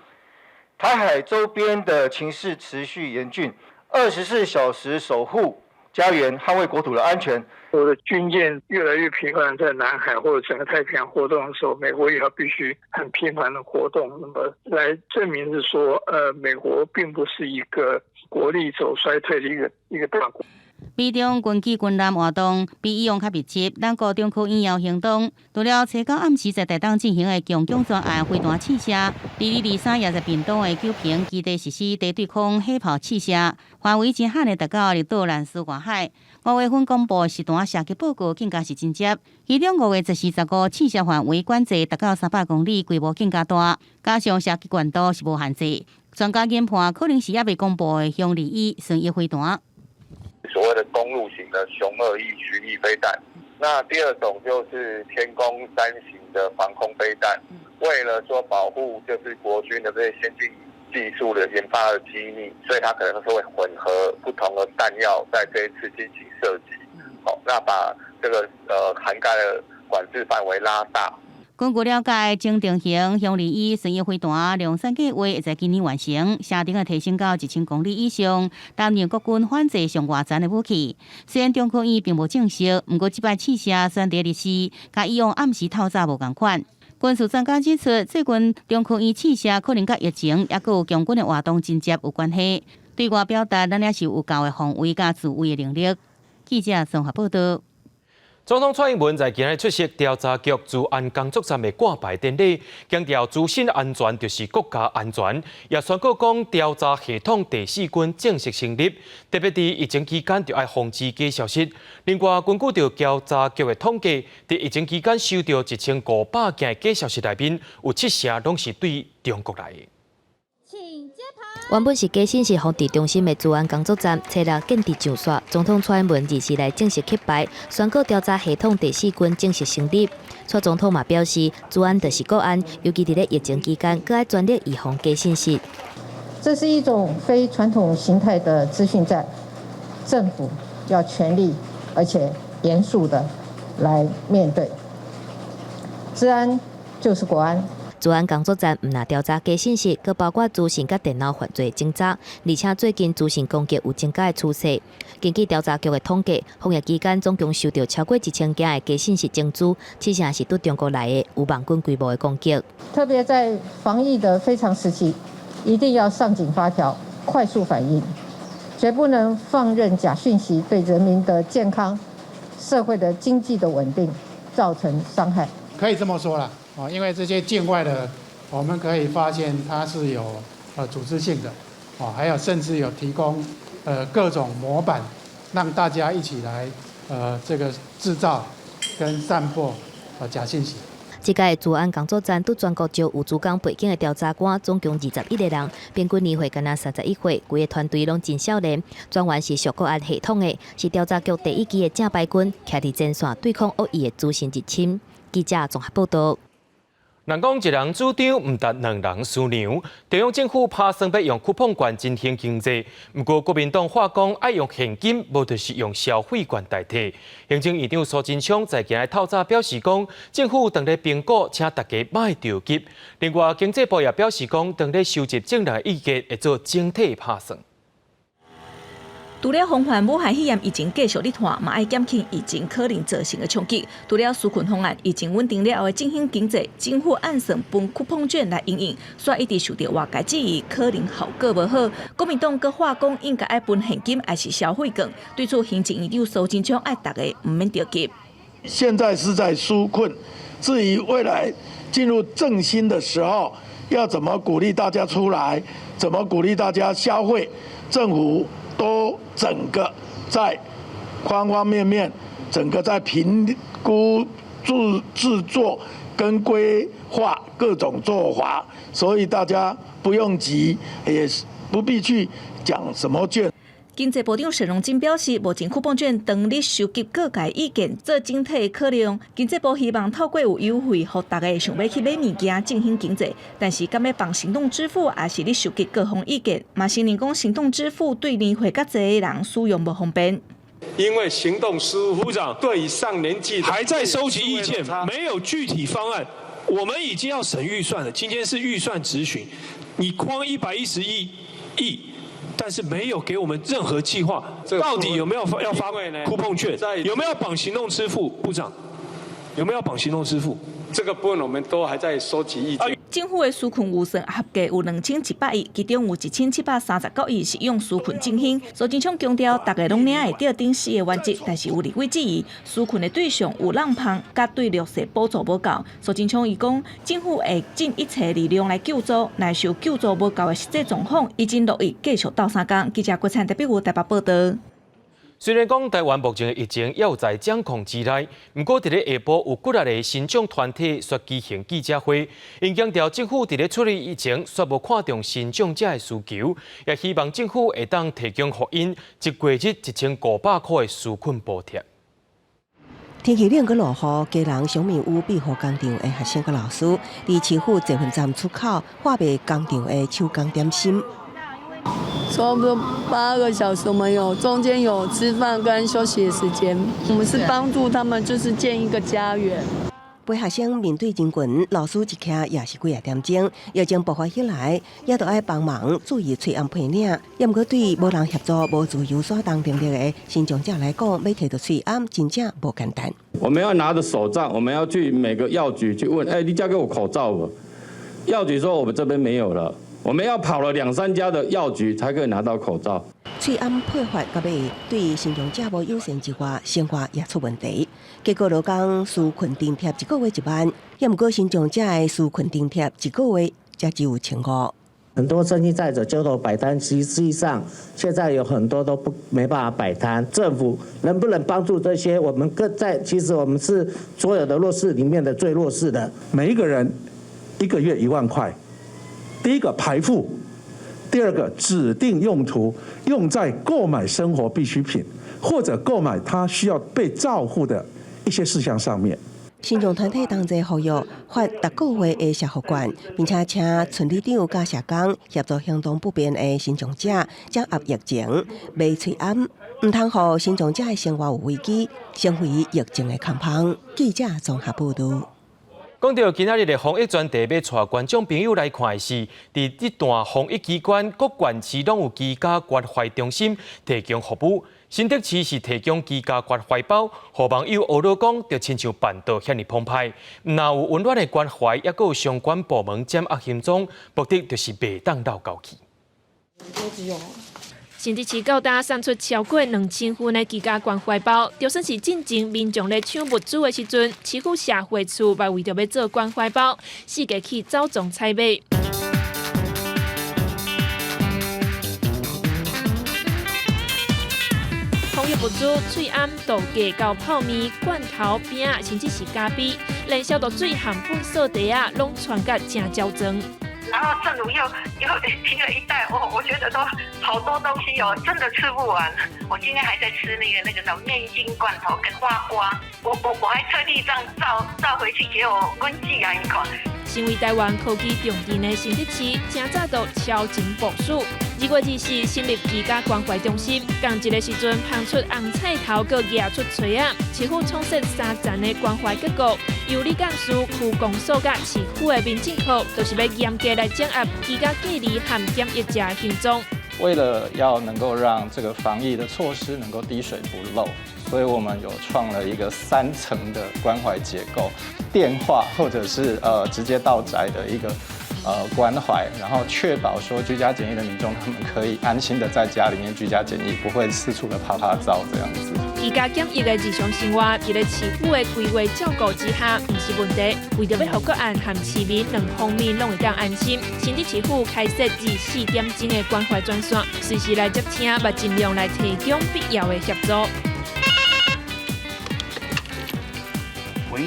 台海周边的情势持续严峻，24小时守护家园，捍卫国土的安全。我的军舰越来越频繁在南海或者整个太平洋活动的时候，美国也要必须很频繁的活动，那么来证明是说，美国并不是一个国力走衰退的一个大国。美中军机军舰活动比以往较密集，咱国中科院要行动，除了初九暗时在台东进行的强攻专案飞弹试射，2223也在屏东的九平基地实施地对空火炮试射，范围真罕的达到绿岛兰斯外海。5月份公布实弹射击报告更加是真接，其中5月10时15试射范围管制达到300公里，规模更加大，加上射击管道是无限制。专家研判可能是也未公布的向2E旋翼飞弹。所谓的公路型的雄2E巡弋飞弹，那第二种就是天宫3型的防空飞弹。为了说保护就是国军的这些先进技术的研发的机密，所以它可能是会混合不同的弹药在这一次进行射击。好，那把这个涵盖的管制范围拉大。根据了解，正定型向2E旋翼飞弹量产计划会在今年完成，射程提升到1000公里以上，担任国军反制上外层的武器。虽然中科院并无证实，不过这摆试射选择日期，甲以往暗时透早无同款。军事专家指出，最近中科院试射可能甲疫情也有强军的活动真接有关系，对外表达咱也是有够的防卫甲自卫的能力。记者综合报道。总统蔡英文在今日出席调查局治安工作站的挂牌典礼，强调资讯安全就是国家安全，也宣告讲调查系统第4军正式成立，特别伫疫情期间就要防止假消息。另外，根据着调查局的统计，伫疫情期间收到1500件假消息内面，有7成拢是对中国来的。原本是假信息防治中心的治安工作站，车辆建伫上线。总统蔡英文2时来正式揭牌，宣告调查系统第4军正式成立。蔡总统嘛表示，治安就是国安，尤其伫咧疫情期间，更要全力预防假信息。这是一种非传统形态的资讯战，政府要全力而且严肃的来面对。治安就是国安。治安工作站唔但调查假信息，佮包括资讯佮电脑犯罪侦查，而且最近资讯攻击有增加的趋势。根据调查局的统计，防疫期间总共收到超过1000件的假信息证书，7成是对中国来的有万军规模的攻击。特别在防疫的非常时期，一定要上紧发条，快速反应，绝不能放任假讯息对人民的健康、社会的经济的稳定造成伤害。可以这么说了。因为这些境外的，我们可以发现它是有组织性的，还有甚至有提供各种模板，让大家一起来这个制造跟散播假信息。这届治安工作站对全国招有主港背景的调查官，总共21个人，平均年岁敢若31岁，规个团队拢真少年，专员是属国安系统的，是调查局第1期的正牌军，徛伫前线对抗恶意的资讯入侵。记者综合报道。人讲一人主张，唔值2人输娘。中央政府打算要用库碰券振兴经济，不过国民党话讲爱用现金，无就是用消费券代替。行政院长苏贞昌在今日透早表示讲，政府当咧评估，请大家莫着急。另外，经济部也表示讲，当咧收集正人意见，会做整体打算。除了防范武汉肺炎疫情继续逆转，嘛爱减轻疫情可能造成的冲击。除了纾困方案疫情稳定了后的振兴经济，政府按算分库碰券来应应，煞一直受到外界质疑，可能效果无好。国民党阁话讲，应该爱分现金还是消费券？对此，行政院长苏贞昌爱大家唔免着急。现在是在纾困，至于未来进入振兴的时候，要怎么鼓励大家出来，怎么鼓励大家消费，政府都整个在方方面面，整个在评估、制作跟规划各种做法，所以大家不用急，也不必去讲什么券。经济部长沈荣金表示，目前库碰券当日收集各界意见，做整体考量。经济部希望透过有优惠，让大家想要去买物件，振兴经济。但是，敢要放行动支付，还是你收集各方意见？嘛，承认讲行动支付对年岁较侪人使用不方便。因为行动支付部长对于上年纪还在收集意见，没有具体方案。我们已经要审预算了，今天是预算质询，你框111亿。但是没有给我们任何计划，到底有没有要发库碰券？有没有绑行动支付？部长，有没有绑行动支付？这个部分我们都还在收集意见。政府的纾困预算合计有2100亿，其中有1739亿是用纾困振兴。苏贞昌强调，大家拢领会到顶4个原则，但是有立委质疑纾困的对象有浪胖，甲对弱势补助无够。苏贞昌伊讲，政府会尽一切力量来救助，若受救助无够的实际状况，已经乐意继续斗3工。记者郭灿特别台北报道。虽然讲台湾目前的疫情也有在掌控之内，不过伫咧下晡有几个新疆团体率举行记者会，因强调政府伫咧处理疫情，却无看重新疆者的需求，也希望政府会当提供予因一个月1500块的纾困补贴。天气冷个落雨，家人小面有庇护工厂的学生个老师，伫市府集运站出口化卖工厂的手工点心。差不多8个小时，我们中间有吃饭跟休息的时间。我们是帮助他们，就是建一个家园。陪学生面对人群，老师一徛也是几啊点钟，要将爆发起来，也都爱帮忙注意吹暗配领。也毋过对无人协助、无自由所当定力的新疆者来讲，要摕到吹暗真正无简单。我们要拿着手杖，我们要去每个药局去问：你交给我口罩不？药局说我们这边没有了。我们要跑了2、3家的药局才可以拿到口罩。喙暗配发到尾，对信用者无友善之外，生活也出问题。结果劳工纾困津贴1个月1万，也毋过信用者的纾困津贴1个月才只有1500。很多生意债者就都摆摊，实际上现在有很多都没办法摆摊。政府能不能帮助这些我们其实我们是所有的弱势里面的最弱势的。每一个人1个月1万块，第一个排付，第二个指定用途，用在购买生活必需品或者购买他需要被照护的一些事项上面。信用团体同齐呼吁发6个月的社福券，并且请村里长甲社工协助行动不便的信用者掌握疫情，卖喙暗，唔通互信用者的生活有危机，成为疫情的空棚。记者综合报道。讲到今仔日的防疫专题，要带观众朋友来看的是，伫这段防疫期间，各县市拢有居家关怀中心提供服务。新竹市是提供居家关怀包，互网友学了讲，就亲像办到遐尼澎湃。若有温暖的关怀，也有相关部门掌握行踪，目的就是袂当闹交气。新竹市到达送出超过2000份的居家关怀包，就算是进前民众咧抢物资的时阵，市府社会处嘛为着要做关怀包，4个去走总采买。防疫物资、喙暗、豆荚到泡面、罐头、饼，甚至是咖啡，连消毒水、含粉扫地啊，拢传甲正焦装。然后政府又提了一袋，我觉得都好多东西哦，真的吃不完。我今天还在吃那个什么面筋罐头跟瓜瓜，我还特地这样照回去给我温记啊一款。身为台湾科技重镇的新竹市，真早就超前部署。2月24成立居家关怀中心，同一个时阵捧出红菜头，佮攑出锤啊！市府创设3站的关怀结构，由李干事、区公所甲市府的民政科，都是要严格来掌握居家隔离和检疫者的行踪。为了要能够让这个防疫的措施能够滴水不漏，所以我们有创了一个3层的关怀结构，电话或者是直接到宅的一个关怀，然后确保说居家检疫的民众他们可以安心的在家里面居家检疫，不会四处的趴走这样子。居家检疫的日常生活，伫咧市府的规划照顾之下，不是问题。为着要互个案和市民2方面拢会当安心，新竹市府开设24点钟的关怀专线，随时来接听，也尽量来提供必要的协助。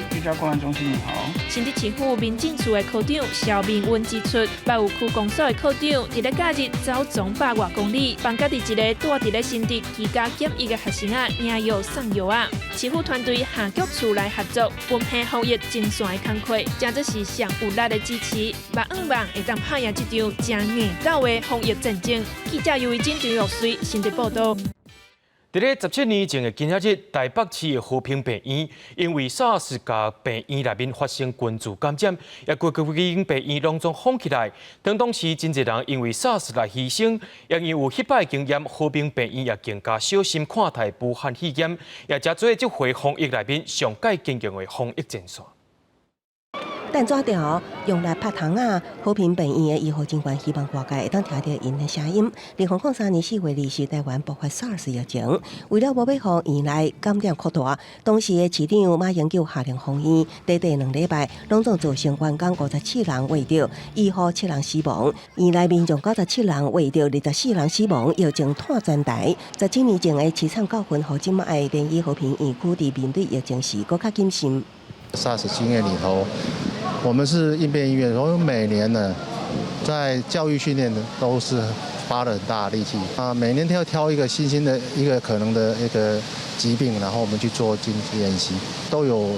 居家关怀中心，你好。新竹市府民政处的科长肖明文指出，北有区公所的科长伫咧假日走200多公里，帮家己一个住伫咧新竹居家检疫的学生啊领药送药啊。市府团队下局处来合作，分配防疫前线的工作，真正是上有力的支持，望会当拍赢这场真硬斗的防疫战争。记者由陈玉水新竹报道。伫咧17年前的今仔日，台北市的和平病院因为 SARS 甲病院内面发生群聚感染，也规间病院拢总封起来。当时真侪人因为 SARS 来牺牲，也因有失败经验，和平病院也更加小心看待武汉肺炎，也才做这回防疫内面上界经验的防疫战线。但纸条用来拍糖啊！和平病院的医护人员希望外界会当听到因的声音。2003年4月24日，台湾爆发 SARS 疫情，为了无要让院内感染扩大，当时的市长马英九下令封院，短短2礼拜，拢总造成员工57人患着，医护7人死亡。院内民众97人患着，24人死亡，疫情断全台。17年前的凄惨教训，和今麦的联医和平院区伫面对疫情时，更加谨慎。SARS 经验里头，我们是应变医院，所以每年呢，在教育训练的都是花了很大的力气啊。每年都要挑一个新兴的一个可能的一个疾病，然后我们去做经济演习，都有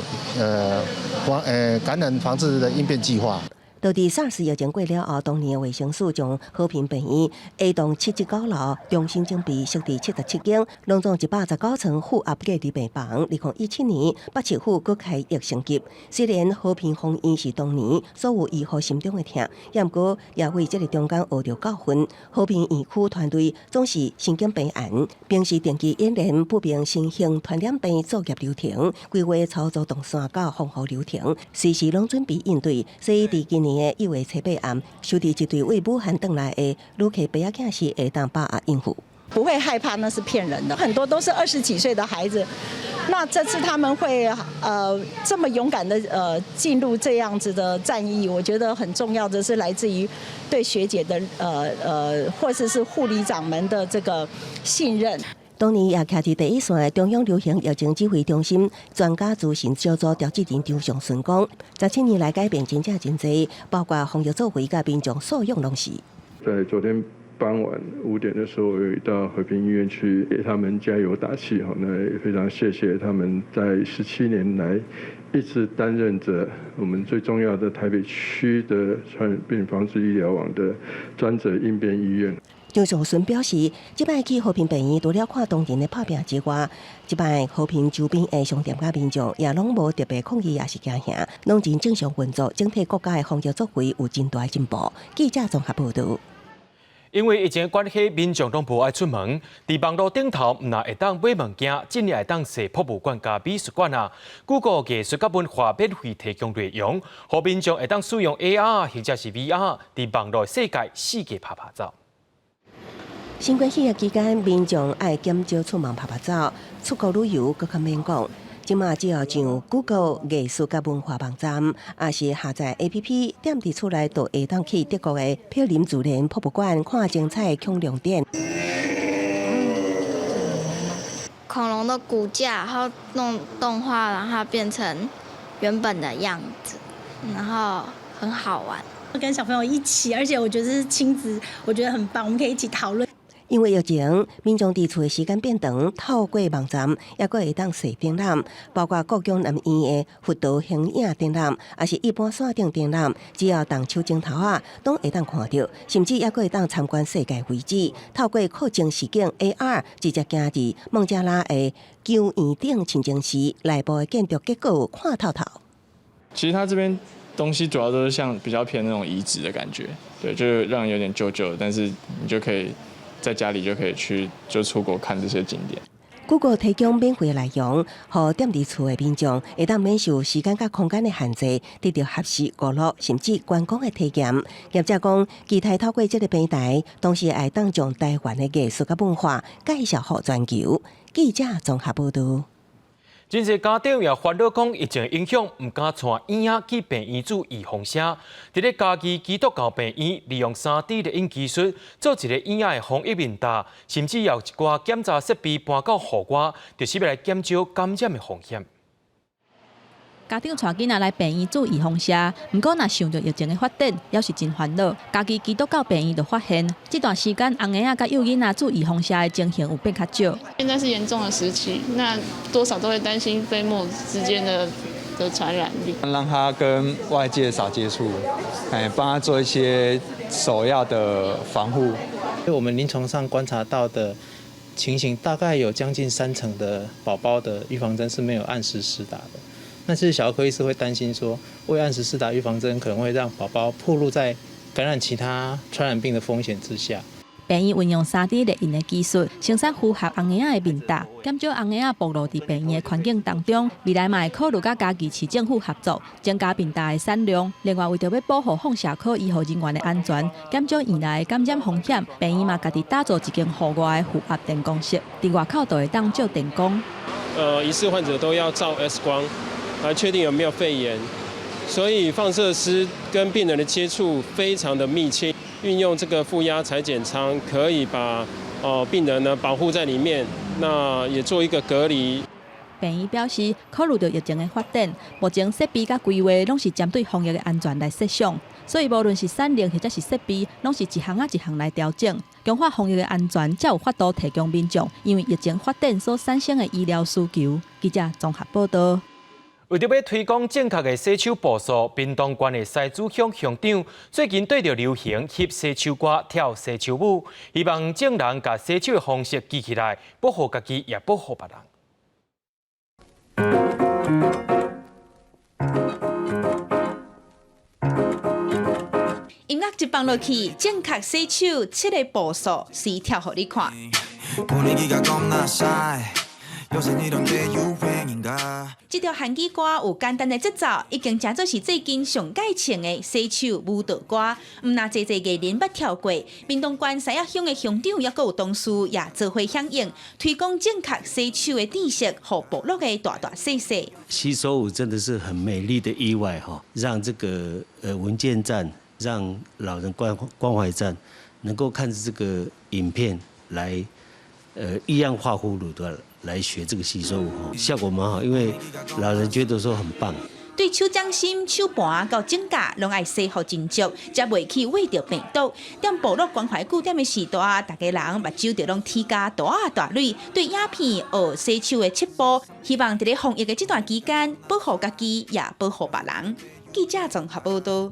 感染防治的应变计划。到伫 SARS 疫情过了后，当年卫生署将和平病院 A 栋719楼重新整备，设置77间，拢总119床负压隔离病房。2017年，北市府搁开疫升级。虽然和平封院是当年所有医护心中的痛，也毋过也为这个中间学着教训。和平院区团队总是神经病案，平时定期演练不明新型传染病作业流程，规划操作动线到防护流程，随时拢准备应对。所以伫今年年的1月7暗，收到一对为武汉回来的旅客爸仔囝时，会当把握应付。不会害怕，那是骗人的。很多都是20几岁的孩子，那这次他们会这么勇敢的进入这样子的战役，我觉得很重要的是来自于对学姐的或者是护理长们的这个信任。当年也徛伫第一线的中央流行疫情指挥中心专家咨询小组调解人张尚顺讲，17年来改变真正真多，包括防疫作为甲民众所用拢是。在昨天傍晚5点的时候，我有到和平医院去给他们加油打气，那也非常谢谢他们在17年来一直担任着我们最重要的台北区的传染病防治医疗网的专责应变医院。张尚顺表示，这摆去和平病院除了看当年的拍拼之外，这摆和平周边的商店甲民众也拢无特别抗议，也是惊吓，拢真正常运作，整体国家的防疫作为有真大的进步。记者综合报道。因为疫情的关系，民众拢无爱出门，伫网络顶头唔会当买物件，尽量会当踅博物馆、甲美术馆啊。谷歌艺术甲文化免费提供内容，互民众会当使用 AR 或者是 VR， 伫网络世界四界拍拍照。新冠肺炎期间，民众爱减少出门拍拍照，出国旅游更较免讲。即马只要上 Google 艺术甲文化网站，也是下载 APP， 点伫厝内就会当去德国的柏林自然博物馆看精彩的恐龙展。恐龙的骨架，然后弄动画，让它变成原本的样子，然后很好玩。跟小朋友一起，而且我觉得是亲子，我觉得很棒，我们可以一起讨论。因为疫情，民众伫厝的时间变长，透过网站也阁会当踅展览，包括故宫南院的佛道形影展览，也是一般线顶展览，只要动手镜头啊，都会当看到，甚至也阁会当参观世界遗址。透过扩增实境 AR， 直接行伫孟加拉的旧院顶亲近时，内部的建筑结构看透透。其实它这边东西主要都是像比较偏那种遗址的感觉，对，就让人有点旧旧的，但是你就可以在家里就可以去就出国看这些景点。Google 提供免费的内容，让踮伫厝的民众会当免受时间甲空间的限制，得到合适娱乐甚至观光的体验。业者讲，期待透过这个平台，同时会当将台湾的艺术甲文化介绍给全球。记者综合报道。真侪家长也烦恼讲疫情影响，唔敢带婴仔去病院做预防针。伫咧嘉义基督教病院，利用3D 列印技术做一个婴仔的防疫面罩，甚至要一寡检查设备搬到户外，就是要来减少感染的风险。家长带囡仔来病院做预防针，不过若想到疫情的发展，也是真烦恼。嘉义基督教病院就发现，这段时间红婴仔甲幼囡仔做预防针的情形有变较少。现在是严重的时期，那多少都会担心飞沫之间的传染力，让他跟外界少接触，帮他做一些首要的防护。我们临床上观察到的情形，大概有将近30%的宝宝的预防针是没有按时施打的。但是小儿科医师会担心说，未按时施打预防针可能会让宝宝暴露在感染其他传染病的风险之下。病院运用3D 列印的技术，生产符合红婴仔的面罩，减少红婴仔暴露伫病院的环境当中。未来嘛会考虑甲嘉义市政府合作，增加面罩的产量。另外，为着要保护放射科医护人员的安全，减少院内的感染风险，病院嘛家己打造一间户外的负压电光室，伫外口就会当照电光。疑似患者都要照 X 光。来确定有没有肺炎，所以放射师跟病人的接触非常的密切。运用这个负压裁剪舱，可以把病人呢保护在里面，那也做一个隔离。病院表示，考虑到疫情的发展，目前设备甲规划拢是针对防疫的安全来设想，所以无论是产能或者是设备，拢是一项一项来调整，强化防疫的安全，才有法度提供民众因为疫情发展所产生的医疗需求。记者综合报道。为着要推广正确的洗手步数，屏东县的西子乡乡长最近对着流行翕洗手歌、跳洗手舞，希望众人把洗手的方式记起来，保护家己也保护别人。音乐一放落去，正确洗手7个步数，是跳互你看。这条韩语歌有简单的节奏，已经真做是最近上界穿的洗手舞蹈歌。唔那济艺人捌跳过，屏东县西亚乡的乡长也有同事也做伙响应，推广正确洗手的知识，和部落的大大小小。洗手舞真的是很美丽的意外哈，让这个文健站，让老人关怀站能够看着这个影片来一样画葫芦的来学这个洗手舞，效果蛮好，因为老人觉得说很棒。对手掌心、手盘到指甲，拢爱洗好真足，才袂去为着病毒。踮部落关怀据点的时代，大家人目睭就拢添加大蕊，对鸦片学洗手的七步，希望伫咧防疫的这段期间，保护家己也保护别人。记者综合报道。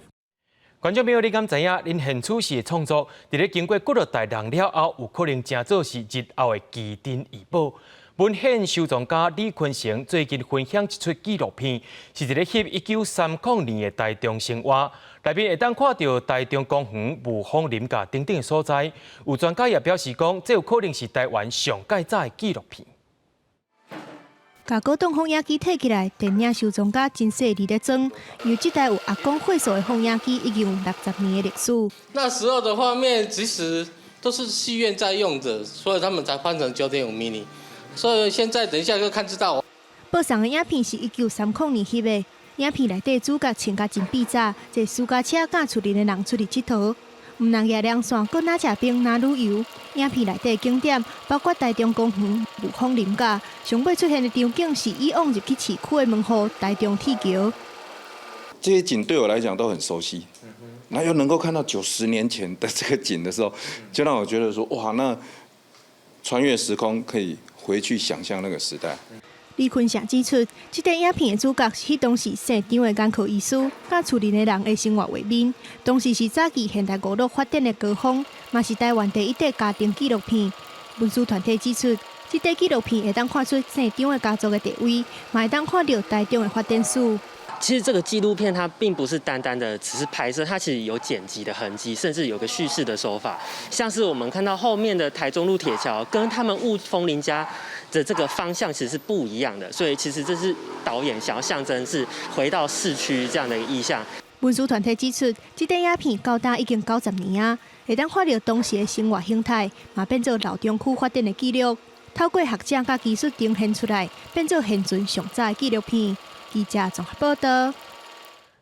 观众朋友，你敢知影，恁现处时的创作，伫咧经过几落代人了后，有可能成做是日后的奇珍异宝。文献收藏家李坤成最近分享一出纪录片，是一个翕1930年的台中生活，内面会当看到台中公园、雾峰林甲等等的所在。有专家也表示讲，这有可能是台湾上介早的纪录片。把古董放映机摕起来，电影收藏家真细腻咧装，因为这台有阿公会所的放映机已经有60年的历史。那时候的画面其实都是戏院在用的，所以他们才翻成9.5 mini。所以现在等一下就看知道。报上的影片是1930年翕的，影片内底主角穿甲真比早，坐私家车驾厝里的人出去佚佗，唔能夜亮线，搁哪食冰哪旅游。影片内底景点包括台中公园、雾峰林甲，上尾出现的场景是以往入去市区的门户台中铁桥。这些景对我来讲都很熟悉，那又能够看到90年前的这个景的时候，就让我觉得说，哇，那穿越时空可以回去想象那个时代。李坤成指出，这部影片的主角是当时县长的眼科医师，甲厝里的人的生活画面。当时是早期现代娱乐发展的高峰，嘛是台湾第一部家庭纪录片。文书团体指出，这部纪录片会当看出县长的家族的地位，嘛会当看到台中的发展史。其实这个纪录片它并不是单单的只是拍摄，它其实有剪辑的痕迹，甚至有个叙事的手法。像是我们看到后面的台中路铁桥，跟他们雾峰林家的这个方向其实是不一样的，所以其实这是导演想要象征是回到市区这样的一个意象。文书团体指出，这部影片高达已经90年啊，会当看到当时的生活形态，嘛变做老中区发展的记录，透过学者甲技术呈现出来，变做现存上早的纪录片。记者综合报道。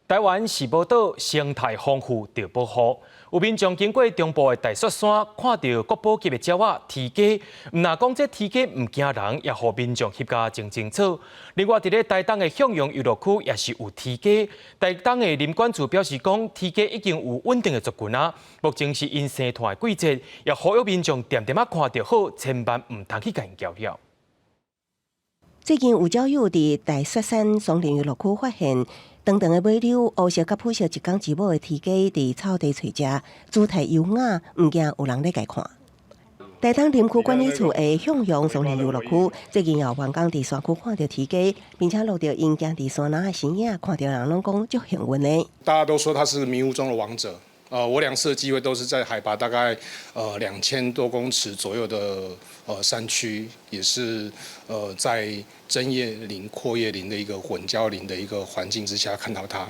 台湾是宝岛，生态丰富要保护。有民众经过中部的大雪山，看到国宝级的鸟仔啼鸡。唔那讲这啼鸡唔惊人，也互民众翕甲真清楚。另外，伫咧台东的向阳游乐区也是有啼鸡。台东的林管处表示讲，啼鸡已经有稳定的族群啊。目前是因生团的季节，也呼吁民众点点啊看到好，千万唔通去甲因搅扰。最近有鸟友伫大雪山松林游乐区发现，长长的尾溜乌色甲肤色一公一母的啼鸡伫草地找食，姿态优雅，唔惊有人咧家看。台东林区管理处的向阳松林游乐区，最近有员工伫山区看到啼鸡，并且录到因行伫山林的身影，看到人拢讲足幸运的。大家都说他是迷雾中的王者。我2次的机会都是在海拔大概2000多公尺左右的山区，也是在针叶林、阔叶林的一个混交林的一个环境之下看到它。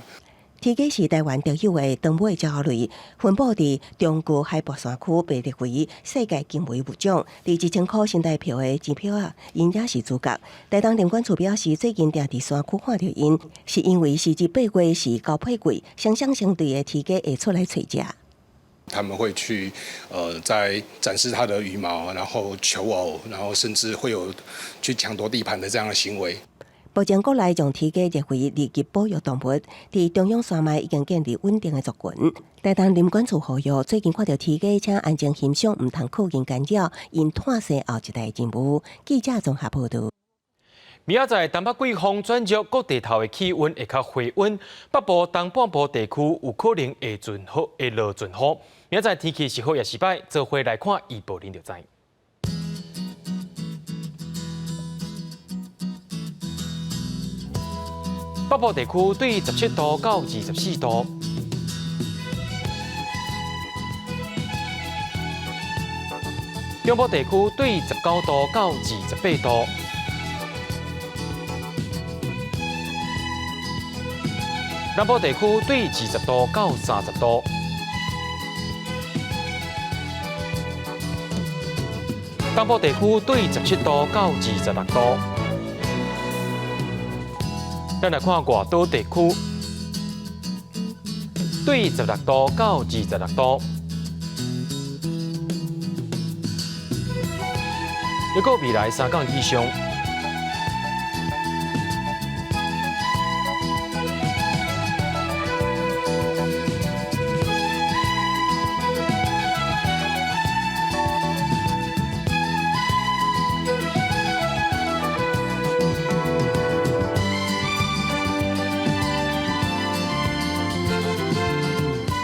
啼鸡是台湾独有的长尾鸟类，分布伫中国海拔山区，被列为世界濒危物种。伫1000块新台票的钱票啊，因也是主角。台东林管处表示，最近定伫山区看到因，是因为时节8月是交配季，相对的啼鸡会出来找食。他们会去在展示它的羽毛，然后求偶，然后甚至会有去抢夺地盘的这样的行为。目前国内将啼鸡列为列级保育动物，伫中央山脉已经建立稳定的族群。台东林管处呼吁，最近看到啼鸡，请安静欣赏，唔通靠近干扰，因探视后一代任务。记者综合报道。明仔载东北季风转弱，各地头的气温会较回温，北部、东半部地区有可能会落阵雨。明仔载天气是好也是歹，做伙来看预报，您就知。北部地区对17度到24度，中部地区对19度到28度，南部地区对20度到30度。东部地区对17度到26度。咱来看外岛地区，对16度到26度。预估未来3天以上。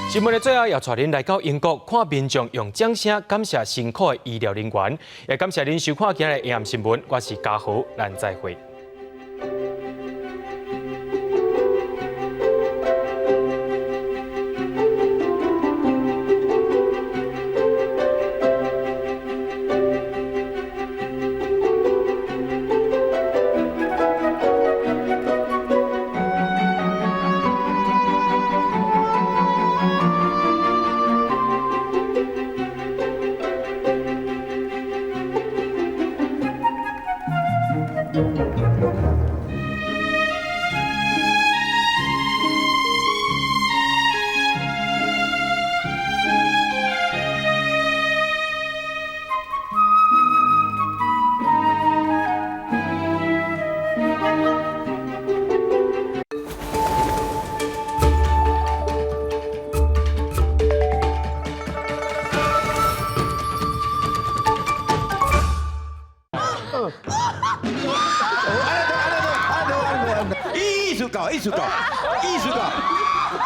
新闻的最后，也带您来到英国，看民众用掌声感谢辛苦的医疗人员，也感谢您收看今日的 AM 新闻。我是嘉豪，咱再会。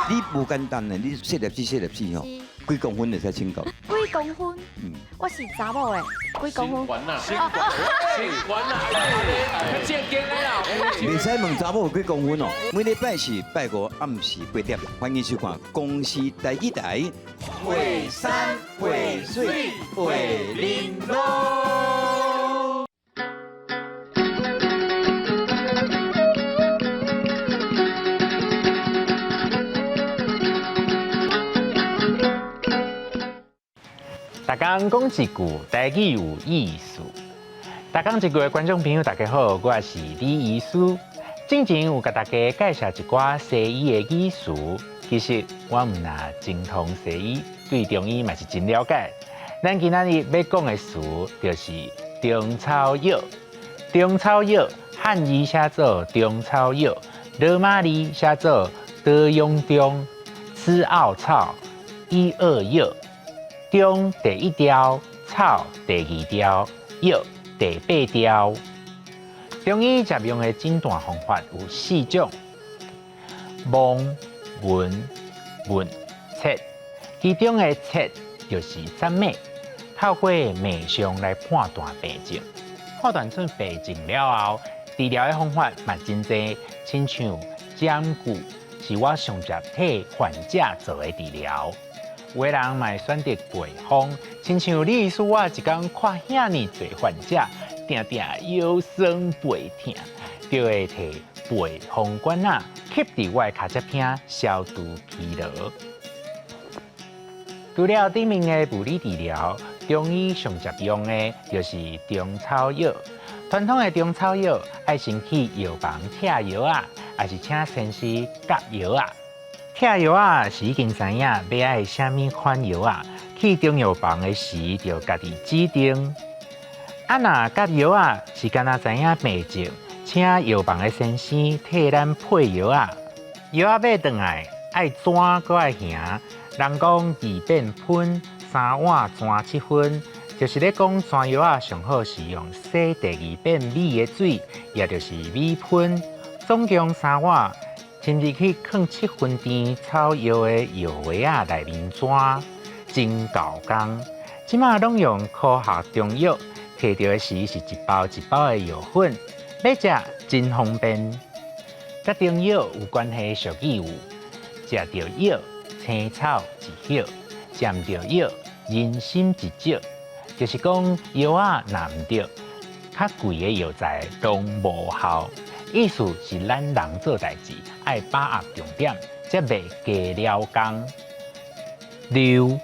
你无简单的，你设立死吼，几公分就才请教？几公分？我是查某的，几公分？性管啦，正经的啦。袂使问查某有几公分哦。每礼拜是拜五暗时8点，欢迎收看公视第一台。会山会水会玲珑。大家讲一句，台语有意思。大家一句的观众朋友，大家好，我是李医师。之前有甲大家介绍一寡西医的语词，其实我唔那精通西医，对中医嘛是真了解。咱今仔日要讲的词就是中草药。中草药汉语写作中草药，罗马字写作德庸中，吃奥草，一二药。中第1条，草第2条，药第8条。中医常用的诊断方法有4种：望、闻、问、切。其中的切就是诊脉，透过脉象来判断病症。判断出病症了后，治疗的方法嘛真多，亲像针灸是我上接替患者做的治疗。有的人嘛会选择背风，亲像李医师我一天看遐尼侪患者，定定腰酸背痛，就会摕背风管啊吸伫我的脚趾片，消除疲劳。除了顶面的物理治疗，中医上常用的就是中草药。传统的中草药爱先去药房拆药啊，还是请先生夹药啊。拆药啊是已经知影要爱什么款药啊，去中药房的时就家己指定。若夹药啊是敢若知影病症，请药房的先生替咱配药啊。药啊买转来爱怎搁爱行？人讲2变喷，3碗泉7分，就是咧讲山药啊上好是用洗第2遍米的水，也就是米喷，总共3碗。亲自去放7分甜草药的药丸啊来面转，真够工。即马拢用科学中药，摕到的时是一包一包的药粉，要食真方便。甲中药有关系俗语有：食到药，青草一叶；沾到药，人参一石。就是讲药啊拿唔到，较贵的药材拢无效。意思是咱人做代志爱把握重点，则袂加了工。6.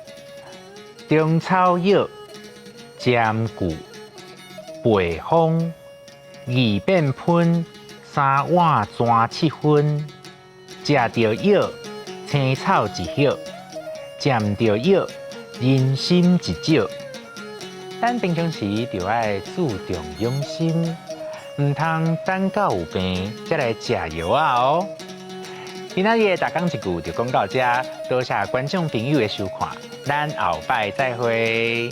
中草药、占据、培风、二变喷、3碗全7分。食着药，青草一叶；占着药，人心一少。咱平常时就要注重养心，唔通等到有病才来食药啊哦。今仔日大讲一句就讲到这，多谢观众朋友的收看，咱后摆再会。